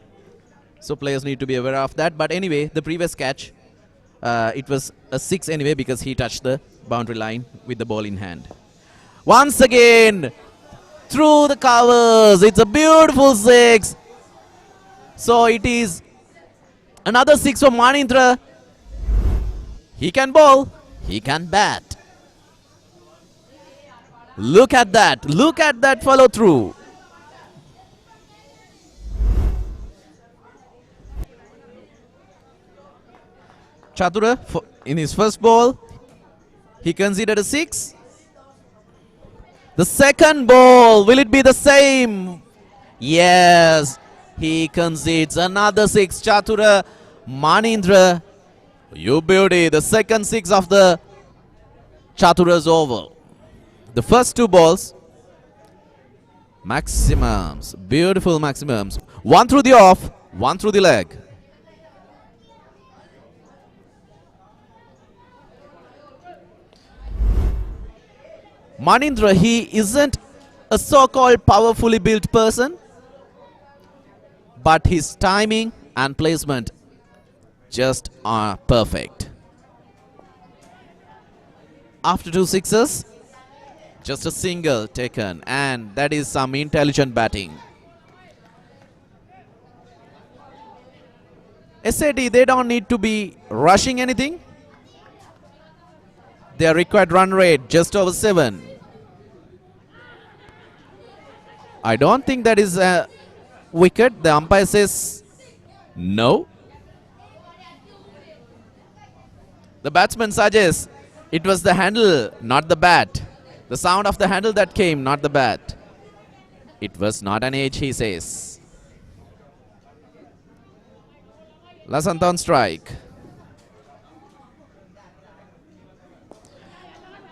So players need to be aware of that. But anyway, the previous catch, it was a 6 anyway because he touched the boundary line with the ball in hand. Once again, through the covers, it's a beautiful 6. So it is another 6 for Manindra. He can bowl, he can bat. Look at that follow through. Chatura, in his first ball, he considered a 6. The second ball, will it be the same? Yes, he concedes another 6. Chatura Manindra, you beauty, the second 6 of the Chatura's over. The first 2 balls, maximums, beautiful maximums. 1 through the off, 1 through the leg. Manindra, he isn't a so-called powerfully built person, but his timing and placement just are perfect. After 2 sixes, just a single taken, and that is some intelligent batting. SAT, they don't need to be rushing anything. Their required run rate just over 7. I don't think that is a wicket. The umpire says no. The batsman suggests it was the handle, not the bat. The sound of the handle that came, not the bat. It was not an edge, he says. Lasantha on strike.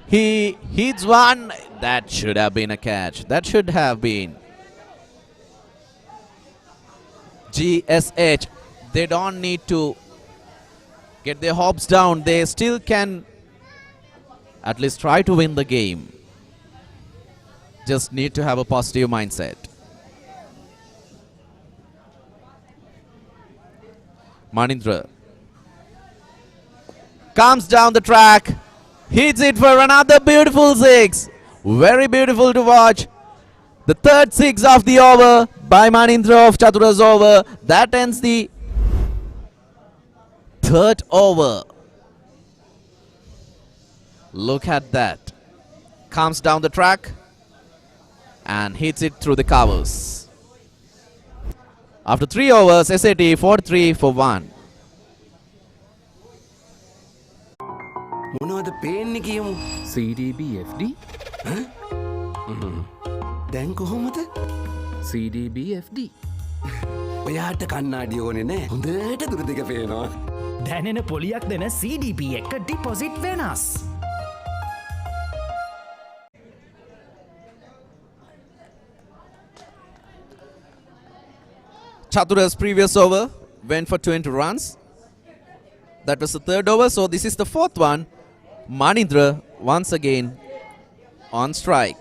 He hits one. That should have been a catch. That should have been. GSH. They don't need to get their hopes down. They still can at least try to win the game. Just need to have a positive mindset. Manindra comes down the track, hits it for another beautiful 6. Very beautiful to watch. The third 6 of the over by Manindra of Chatura's over. That ends the third over. Look at that. Comes down the track and hits it through the covers. After 3 overs, SAT 43 for 1. මොනවද පේන්නේ කියමු. CDB FD දැන් කොහොමද? CDB FD ඔයාට කන්නාඩි ඕනේ නෑ. හොඳට දුර දෙක පේනවා. දැනෙන පොලියක් දෙන CDP එක ඩිපොසිට් වෙනස්. Chatura's previous over went for 20 runs. That was the third over, so this is the fourth one. Manindra once again on strike.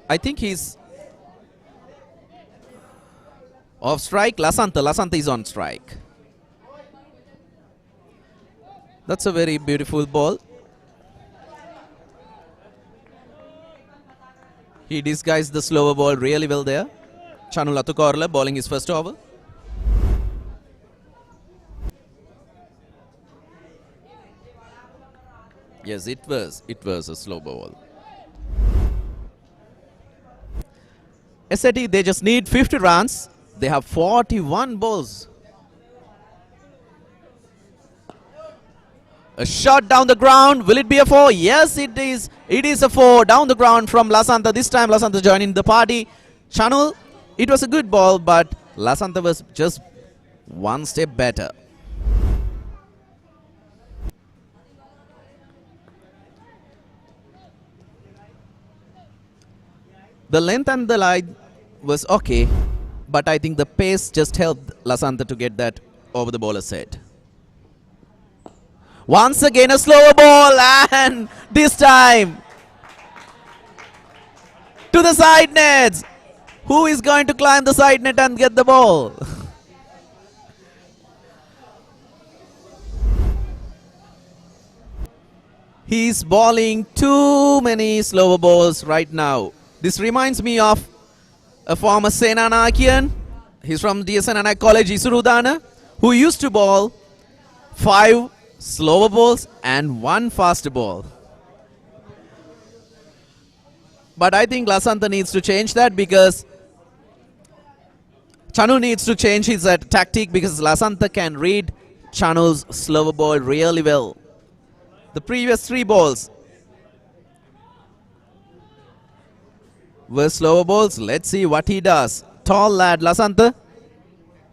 I think he's off strike. Lasantha is on strike. That's a very beautiful ball. He disguised the slower ball really well there. Chanu Latukorla bowling his first over. Yes, it was a slow ball. SAT, they just need 50 runs. They have 41 balls. A shot down the ground. Will it be a 4? Yes, it is. It is a 4 down the ground from Lasantha. This time Lasantha joining the party. Chanu, it was a good ball, but Lasantha was just one step better. The length and the line was okay, but I think the pace just helped Lasantha to get that over the bowler's head. Once again a slower ball, and this time to the side nets. Who is going to climb the side net and get the ball? He's bowling too many slower balls right now. This reminds me of a former Senanakian. He's from DSN College, Isurudana, who used to bowl 5 slower balls and 1 faster ball. But I think Lasantha needs to change that, because Chanu needs to change his tactic, because Lasantha can read Chanu's slower ball really well. The previous 3 balls were slower balls. Let's see what he does. Tall lad Lasantha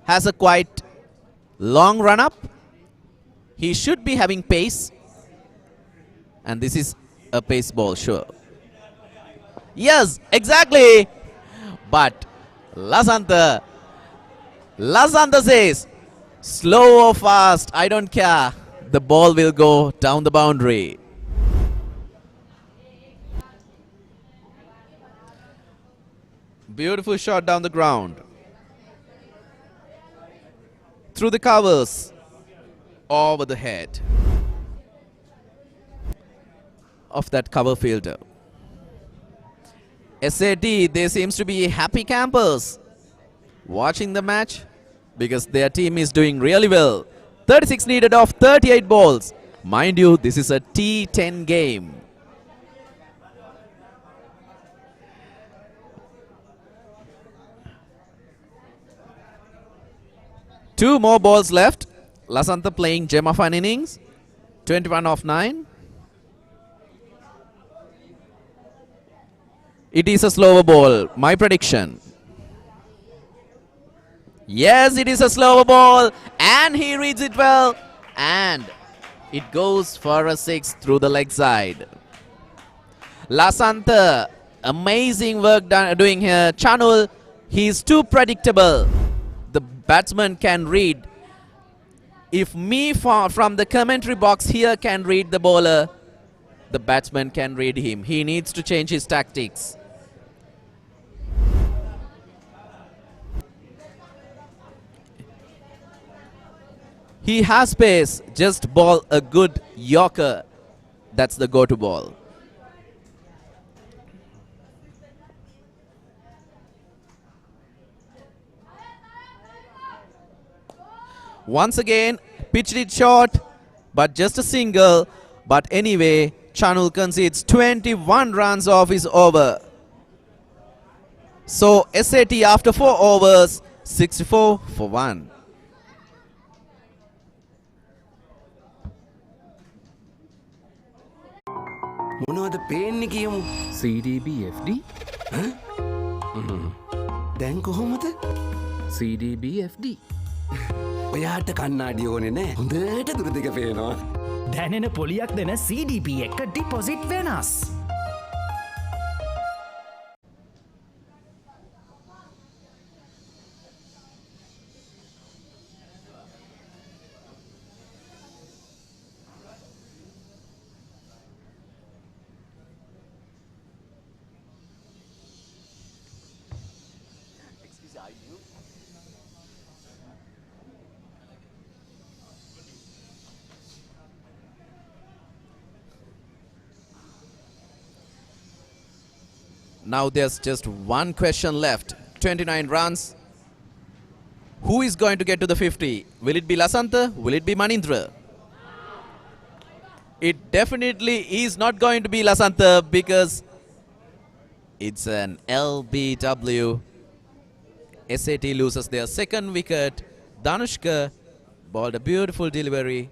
has a quite long run up. He should be having pace, and this is a pace ball, sure. Yes, exactly. But Lasantha says, slow or fast, I don't care. The ball will go down the boundary. Beautiful shot down the ground. Through the covers. Over the head of that cover fielder. SAT, they seems to be happy campers watching the match, because their team is doing really well. 36 needed of 38 balls. Mind you, this is a T10 game. Two more balls left. Lasantha playing gem of an innings. 21 of 9. It is a slower ball. My prediction. Yes, it is a slower ball. And he reads it well. And it goes for a 6 through the leg side. Lasantha, amazing work doing here. Chanul, he is too predictable. The batsman can read. If me from the commentary box here can read the bowler, the batsman can read him. He needs to change his tactics. He has pace. Just ball a good Yorker. That's the go-to ball. Once again, pitched it short, but just a single. But anyway, Chanul concedes 21 runs off his over. So SAT after 4 overs, 64 for 1. මොනවද පේන්නේ කියමු. CDBFD දැන් කොහොමද? CDBFD ඔයාට කන්නාඩි ඕනේ නෑ. හොඳට දුර දෙක පේනවා. දැනෙන පොලියක් දෙන CDP එක ඩිපොසිට් වෙනස්. Now there's just one question left. 29 runs. Who is going to get to the 50? Will it be Lasantha? Will it be Manindra? It definitely is not going to be Lasantha because it's an LBW. SAT loses their second wicket. Danushka bowled a beautiful delivery.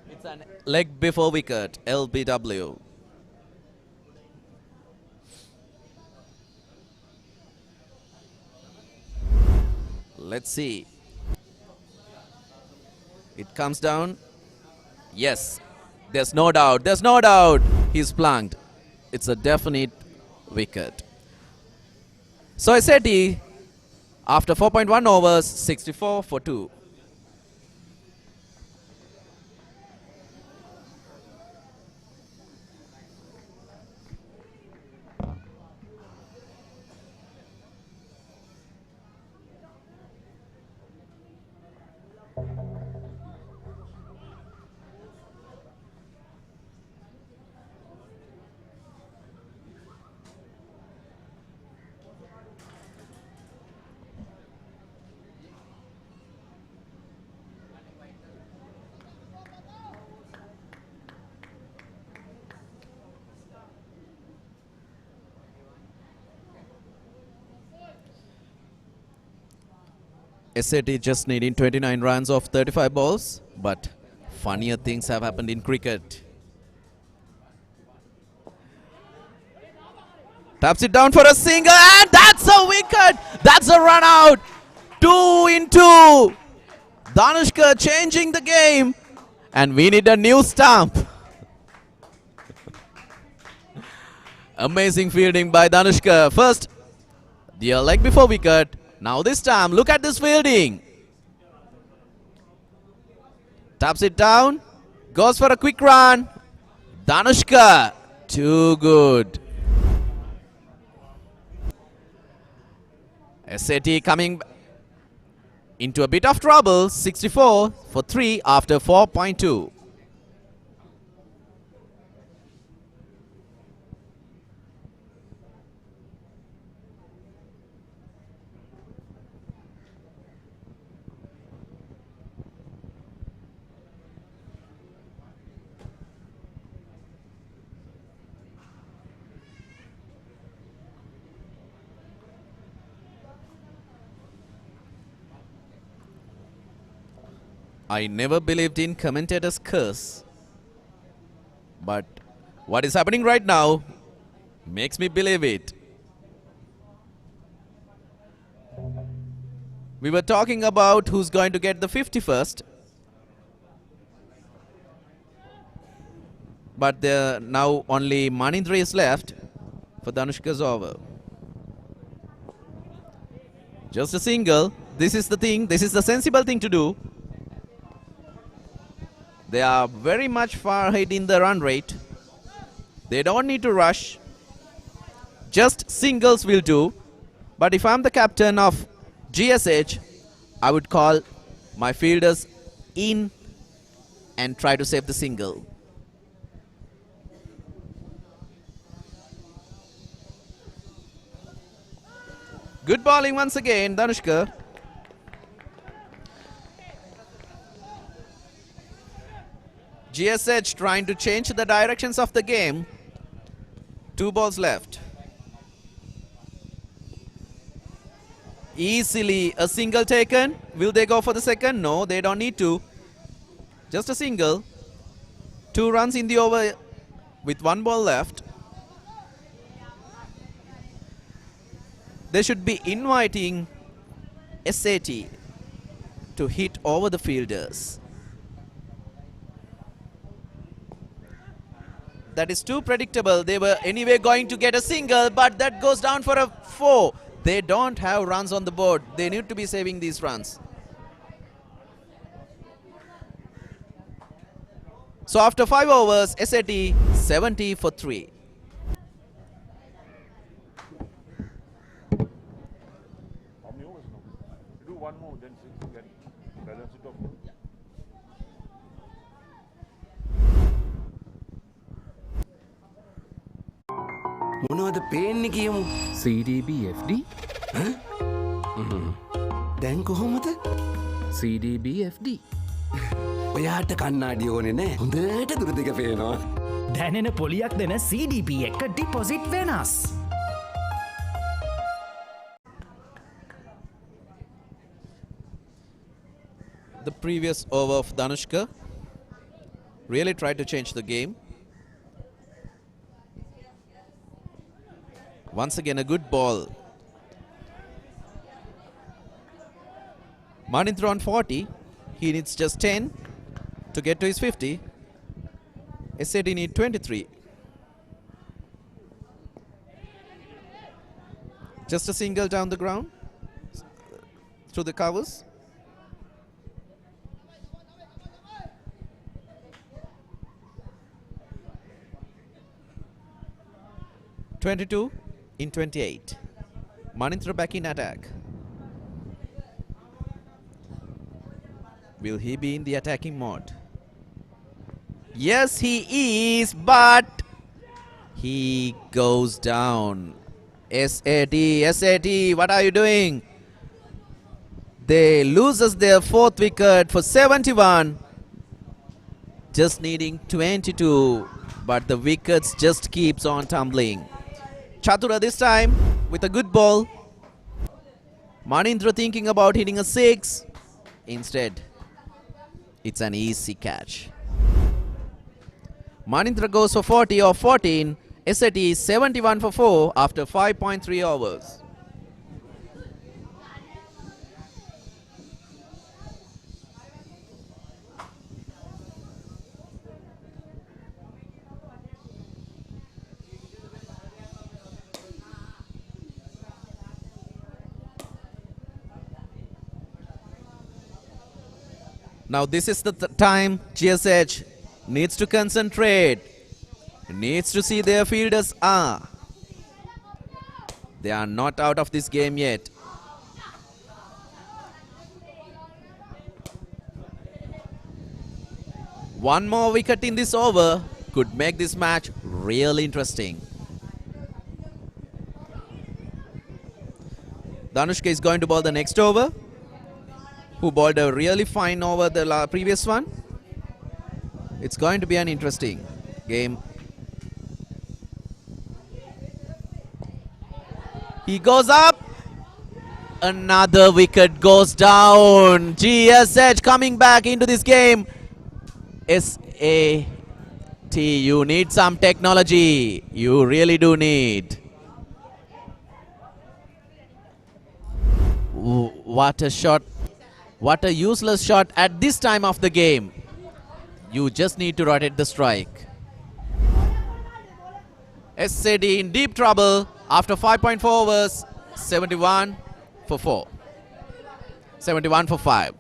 It's an leg before wicket, LBW. Let's see. It comes down. Yes. There's no doubt. There's no doubt. He's planked. It's a definite wicket. So SAT, after 4.1 overs, 64 for 2. SAT just needing 29 runs off 35 balls, but funnier things have happened in cricket. Taps it down for a single, and that's a wicket! That's a run out! 2 in 2! Danushka changing the game, and we need a new stump. Amazing fielding by Danushka. First, the leg before wicket. Now this time, look at this fielding. Taps it down. Goes for a quick run. Danushka. Too good. SAT coming into a bit of trouble. 64 for 3 after 4.2. I never believed in commentators' curse. But what is happening right now makes me believe it. We were talking about who's going to get the 51st. But there now only Manindra is left for Danushka's over. Just a single. This is the thing. This is the sensible thing to do. They are very much far ahead in the run rate. They don't need to rush. Just singles will do. But if I'm the captain of GSH, I would call my fielders in and try to save the single. Good bowling once again, Danushka. GSH trying to change the directions of the game. 2 balls left. Easily a single taken. Will they go for the second? No, they don't need to. Just a single. 2 runs in the over with 1 ball left. They should be inviting SAT to hit over the fielders. That is too predictable. They were anyway going to get a single, but that goes down for a 4. They don't have runs on the board. They need to be saving these runs. So after 5 overs, SAT 70 for 3. One more, then 6 again. Balance it off. මොනවද පේන්නේ කියමු. CDB FD දැන් කොහොමද? CDB FD ඔයාට කන්නාඩි ඕනේ නෑ. හොඳට දුර දෙක පේනවා. දැනෙන පොලියක් දෙන CDP එක ඩිපොසිට් වෙනස්. The previous over of Danushka really tried to change the game. Once again, a good ball. Manindra on 40. He needs just 10 to get to his 50. SAD need 23. Just a single down the ground through the covers. (22 in 28). Manindra back in attack. Will he be in the attacking mode? Yes, he is, but he goes down. SAT, what are you doing? They loses their 4th wicket for 71. Just needing 22, but the wickets just keeps on tumbling. Chatura this time with a good ball. Manindra thinking about hitting a 6. Instead, it's an easy catch. Manindra goes for 40 or 14. SAT is 71 for 4 after 5.3 overs. Now this is the time GSH needs to concentrate, needs to see their fielders are. They are not out of this game yet. One more wicket in this over could make this match really interesting. Danushka is going to bowl the next over, who bowled a really fine over the previous one. It's going to be an interesting game. He goes up. Another wicket goes down. GSH coming back into this game. SAT, you need some technology. You really do need. What a shot. What a useless shot at this time of the game. You just need to rotate the strike. SAT in deep trouble after 5.4 overs. 71 for 4. 71 for 5.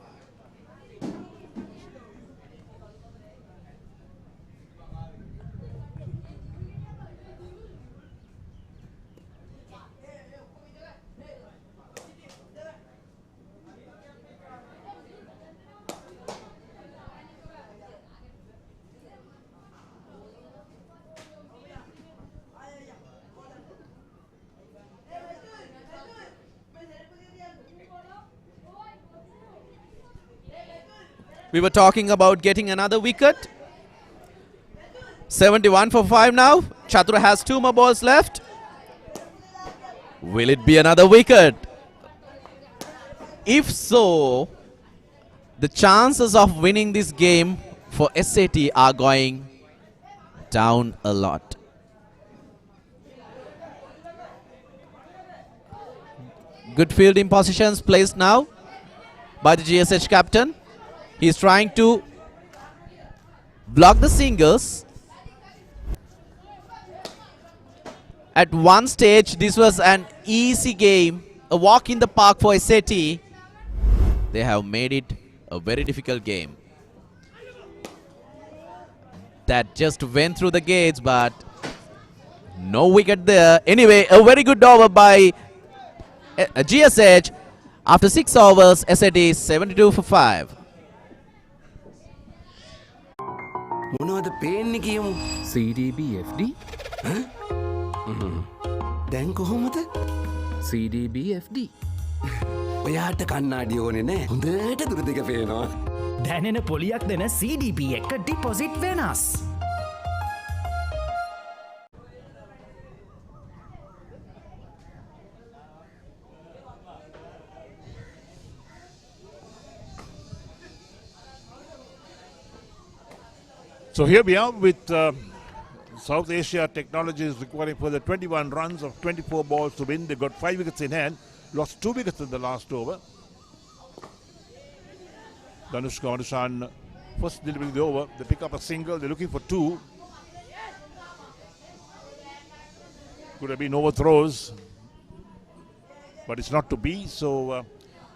We were talking about getting another wicket. 71 for 5 now. Chatura has 2 more balls left. Will it be another wicket? If so, the chances of winning this game for SAT are going down a lot. Good fielding positions placed now by the GSH captain. He's trying to block the singles. At one stage, this was an easy game, a walk in the park for SAT. They have made it a very difficult game. That just went through the gates, but no wicket there. Anyway, a very good over by GSH. After 6 overs, SAT is 72 for 5. මොනවද පේන්නේ කියමු. CDBFD දැන් කොහොමද? CDBFD ඔයාට කන්නාඩි ඕනේ නෑ. හොඳට දුර දෙක පේනවා. දැනෙන පොලියක් දෙන CDP එක ඩිපොසිට් වෙනස්. So here we are with South Asia Technologies requiring for the 21 runs of 24 balls to win. They got 5 wickets in hand, lost 2 wickets in the last over. Danushka Anushan first delivering the over. They pick up a single. They're looking for 2. Could have been overthrows, but it's not to be. So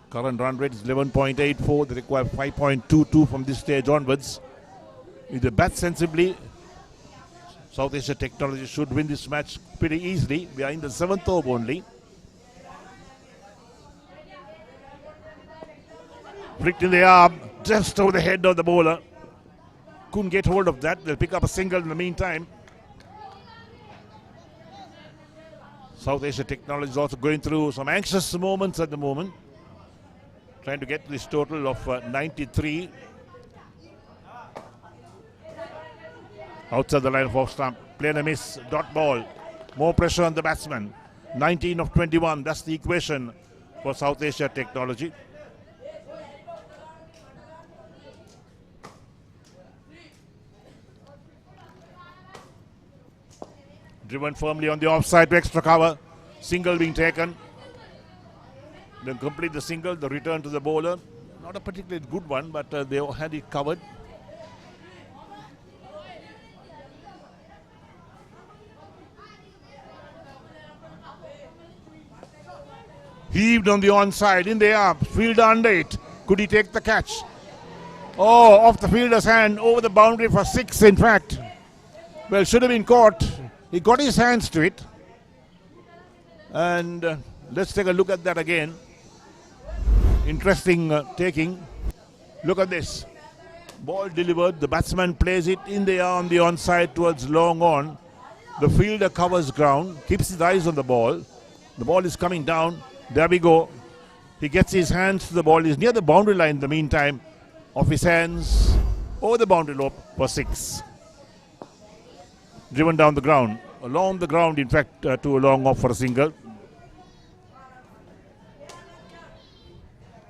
current run rate is 11.84. They require 5.22 from this stage onwards. If they bat sensibly, South Asia Technology should win this match pretty easily. We are in the 7th over only. Flicked in the arm, just over the head of the bowler. Couldn't get hold of that. They'll pick up a single in the meantime. South Asia Technology is also going through some anxious moments at the moment. Trying to get this total of 93. Outside the line of off stump, playing a miss, dot ball. More pressure on the batsman. 19 of 21, that's the equation for South Asia Technology. Driven firmly on the offside to extra cover. Single being taken. Then complete the single, the return to the bowler. Not a particularly good one, but they had it covered. Heaved on the onside, in the air, fielder under it. Could he take the catch? Oh, off the fielder's hand, over the boundary for 6 in fact. Well, should have been caught. He got his hands to it. And let's take a look at that again. Interesting taking. Look at this. Ball delivered, the batsman plays it in the air on the onside towards long on. The fielder covers ground, keeps his eyes on the ball. The ball is coming down. There we go. He gets his hands to the ball. He's near the boundary line in the meantime. Off his hands, over the boundary lope for 6. Driven down the ground. Along the ground, in fact, to a long off for a single.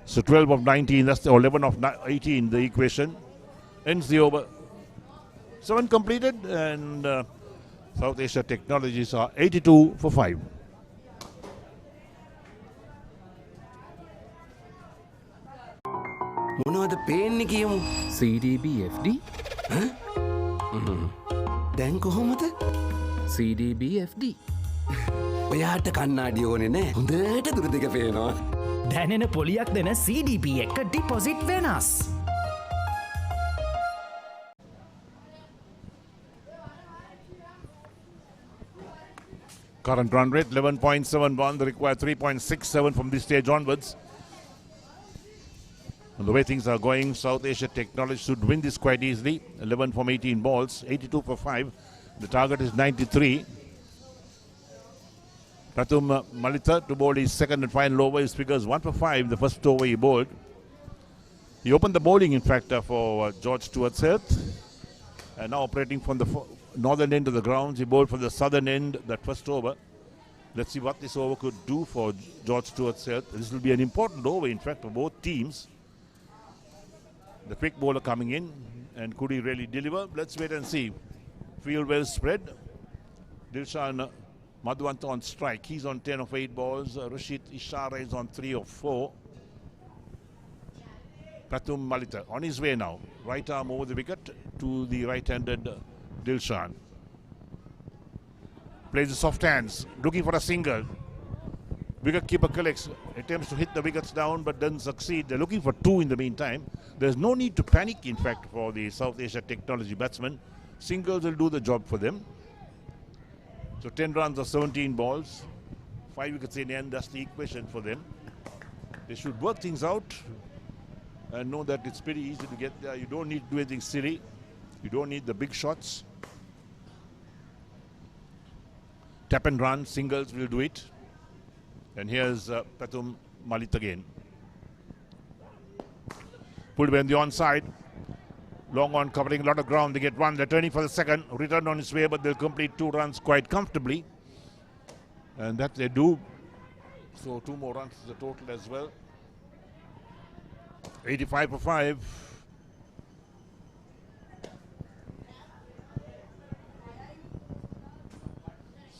So 12 of 19, that's or 11 of 18, the equation. Ends the over. 7 completed, and South Asia Technologies are 82 for 5. මොනවද පේන්නේ කියමු. CDB FD දැන් කොහොමද? CDB FD ඔයාට කන්නාඩි ඕනේ නෑ. හොඳට දුර දෙක පේනවා. දැනෙන පොලියක් දෙන CDP එක ඩිපොසිට් වෙනස්. Current run rate 11.71. They require 3.67 from this stage onwards. And the way things are going, South Asia Technology should win this quite easily. 11 from 18 balls, 82 for 5. The target is 93. Prathum Malita to bowl his second and final over. His figures 1 for 5. The first over he bowled. He opened the bowling, in fact, for George Stuart's health. And now operating from the northern end of the grounds. He bowled from the southern end that first over. Let's see what this over could do for George Stuart's health. This will be an important over, in fact, for both teams. The quick bowler coming in, and could he really deliver? Let's wait and see. Field well spread. Dilshan Madhwant on strike. He's on 10 of 8 balls. Rashid Ishara is on 3 of 4. Prathum Malita on his way now. Right arm over the wicket to the right-handed Dilshan. Plays the soft hands, looking for a single. Wicketkeeper collects, attempts to hit the wickets down but doesn't succeed. They're looking for 2 in the meantime. There's no need to panic, in fact, for the South Asia Technology batsmen. Singles will do the job for them. So 10 runs of 17 balls. 5 wickets in the end, that's the equation for them. They should work things out and know that it's pretty easy to get there. You don't need to do anything silly. You don't need the big shots. Tap and run, singles will do it. And here's Prathum Malit again. Pulled away on the onside. Long on, covering a lot of ground. They get one. They're turning for the second. Return on his way, but they'll complete 2 runs quite comfortably. And that they do. So 2 more runs is the total as well. 85 for 5.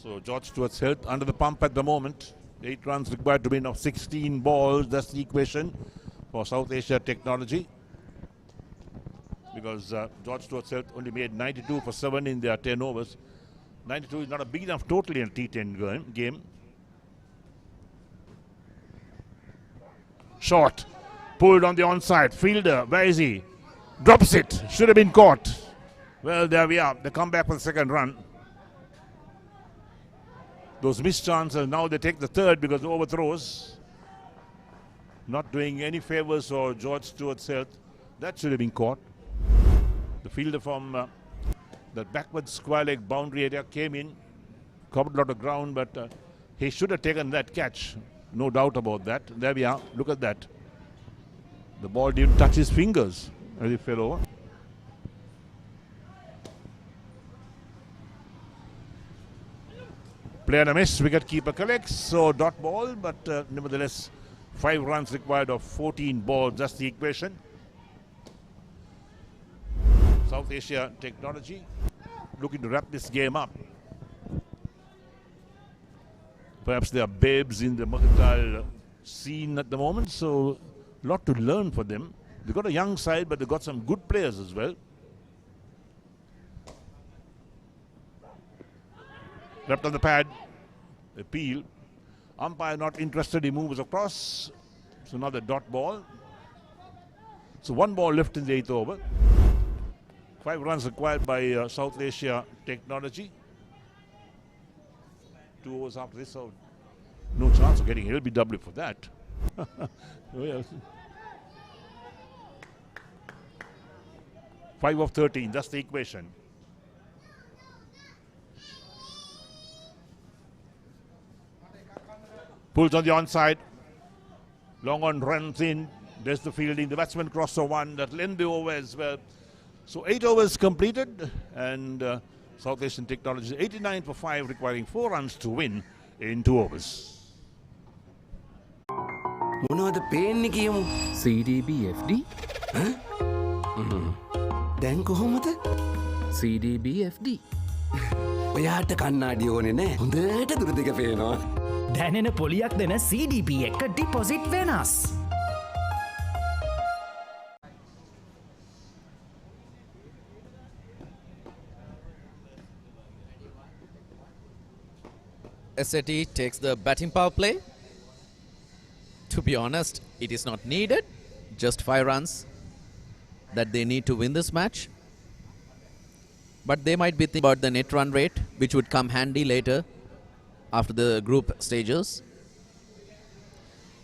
So George Stuart's health under the pump at the moment. 8 runs required to win of 16 balls. That's the equation for South Asia Technology. Because George Stuart's health only made 92 for 7 in their 10 overs. 92 is not a big enough total in a T10 game. Short. Pulled on the onside. Fielder, where is he? Drops it. Should have been caught. Well, there we are. They come back for the second run. Those missed chances, now they take the third because of overthrows. Not doing any favors for George Stuart's health. That should have been caught. The fielder from that backward square leg boundary area came in, covered a lot of ground, but he should have taken that catch. No doubt about that. There we are. Look at that. The ball didn't touch his fingers as it fell over. Play and a miss, wicketkeeper collects, so dot ball, but nevertheless 5 runs required of 14 balls, that's the equation. South Asia Technology looking to wrap this game up. Perhaps they are babes in the mercantile scene at the moment, so a lot to learn for them. They've got a young side, but they've got some good players as well. Left on the pad, appeal. Umpire not interested, he moves across. So another dot ball. So 1 ball left in the 8th over. 5 runs required by South Asia Technology. 2 overs after this, so no chance of getting LBW for that. Well, 5 of 13, that's the equation. Pulls on the onside. Long on runs in. There's the fielding. The batsman crosser 1. That'll end the over as well. So 8 overs completed. And South Asian Technology 89 for 5, requiring 4 runs to win in 2 overs. මොනවද පේන්නේ කියමු. CDBFD දැන් කොහොමද? CDBFD ඔයාට කන්නාඩි ඕනේ නෑ. හොඳට දුර දෙක පේනවා. දැනෙන පොලියක් දෙන CDP එක ඩිපොසිට් වෙනස්. SAT takes the batting power play. To be honest, it is not needed. Just 5 runs that they need to win this match. But they might be thinking about the net run rate, which would come handy later after the group stages.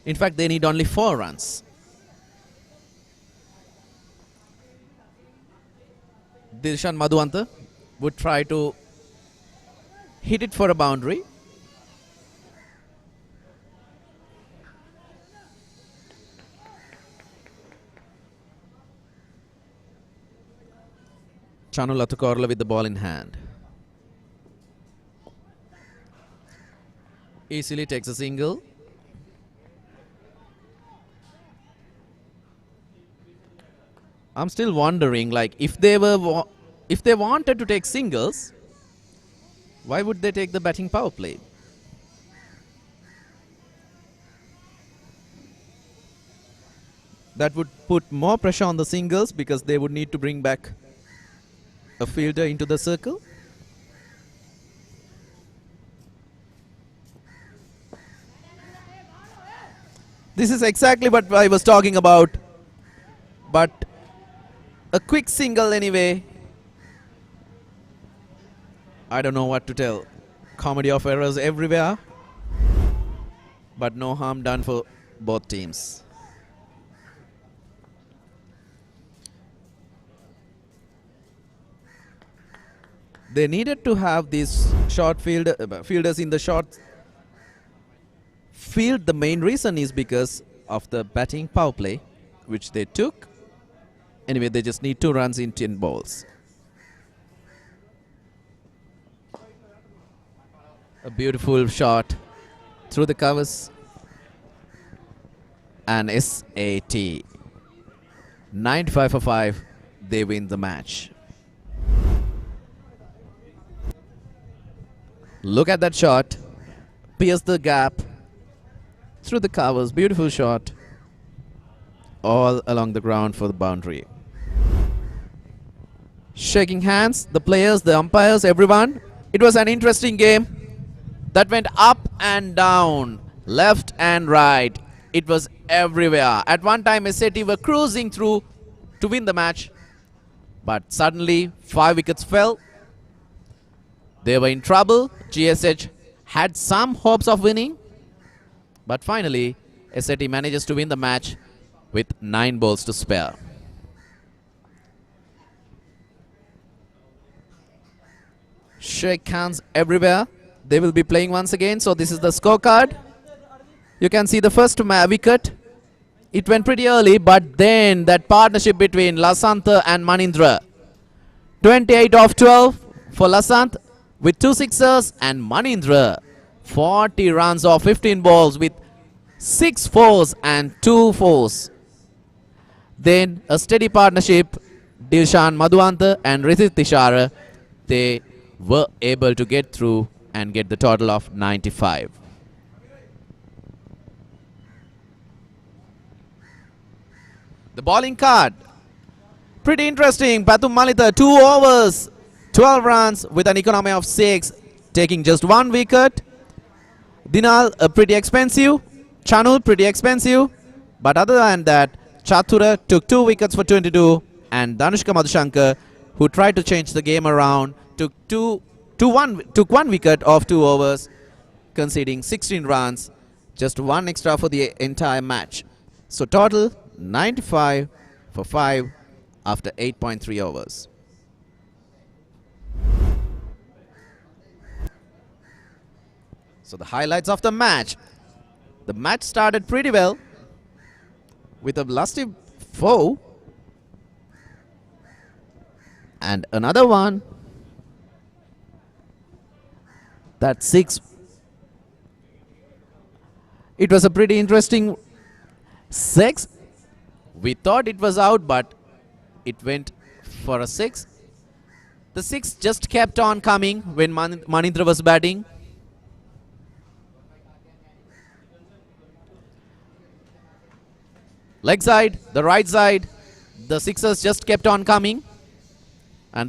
In fact, they need only 4 runs. Dilshan Madhuanta would try to hit it for a boundary. Chanu Latukorla with the ball in hand. Easily takes a single. I'm still wondering, like, if they wanted to take singles, why would they take the batting power play? That would put more pressure on the singles because they would need to bring back a fielder into the circle. This is exactly what I was talking about. But a quick single anyway. I don't know what to tell. Comedy of errors everywhere. But no harm done for both teams. They needed to have these short fielders in the short field. The main reason is because of the batting power play, which they took. Anyway, they just need 2 runs in 10 balls. A beautiful shot through the covers. And SAT 95 for 5. They win the match. Look at that shot. Pierce the gap through the covers. Beautiful shot. All along the ground for the boundary. Shaking hands, the players, the umpires, everyone. It was an interesting game that went up and down, left and right. It was everywhere. At one time, SAT were cruising through to win the match. But suddenly, 5 wickets fell. They were in trouble. GSH had some hopes of winning. But finally, SAT manages to win the match with 9 balls to spare. Shake hands everywhere. They will be playing once again. So this is the scorecard. You can see the first wicket. It went pretty early, but then that partnership between Lasantha and Manindra. 28 off 12 for Lasant with 2 sixers, and Manindra 40 runs off 15 balls with 6 fours and 2 fours. Then a steady partnership, Dilshan Madhuanta and Rithit Tishara. They were able to get through and get the total of 95. The bowling card. Pretty interesting. Pathum Malita, 2 overs, 12 runs with an economy of 6, taking just 1 wicket. Dinal, pretty expensive. Chanul, pretty expensive. But other than that, Chatura took 2 wickets for 22. And Danushka Madhushankar, who tried to change the game around, took 1 wicket of 2 overs, conceding 16 runs. Just 1 extra for the entire match. So total 95 for 5 after 8.3 overs. So the highlights of the match. The match started pretty well with a lusty foe. And another one. That 6. It was a pretty interesting 6. We thought it was out, but it went for a 6. The 6 just kept on coming when Manindra was batting. Leg side, the right side, the sixes just kept on coming.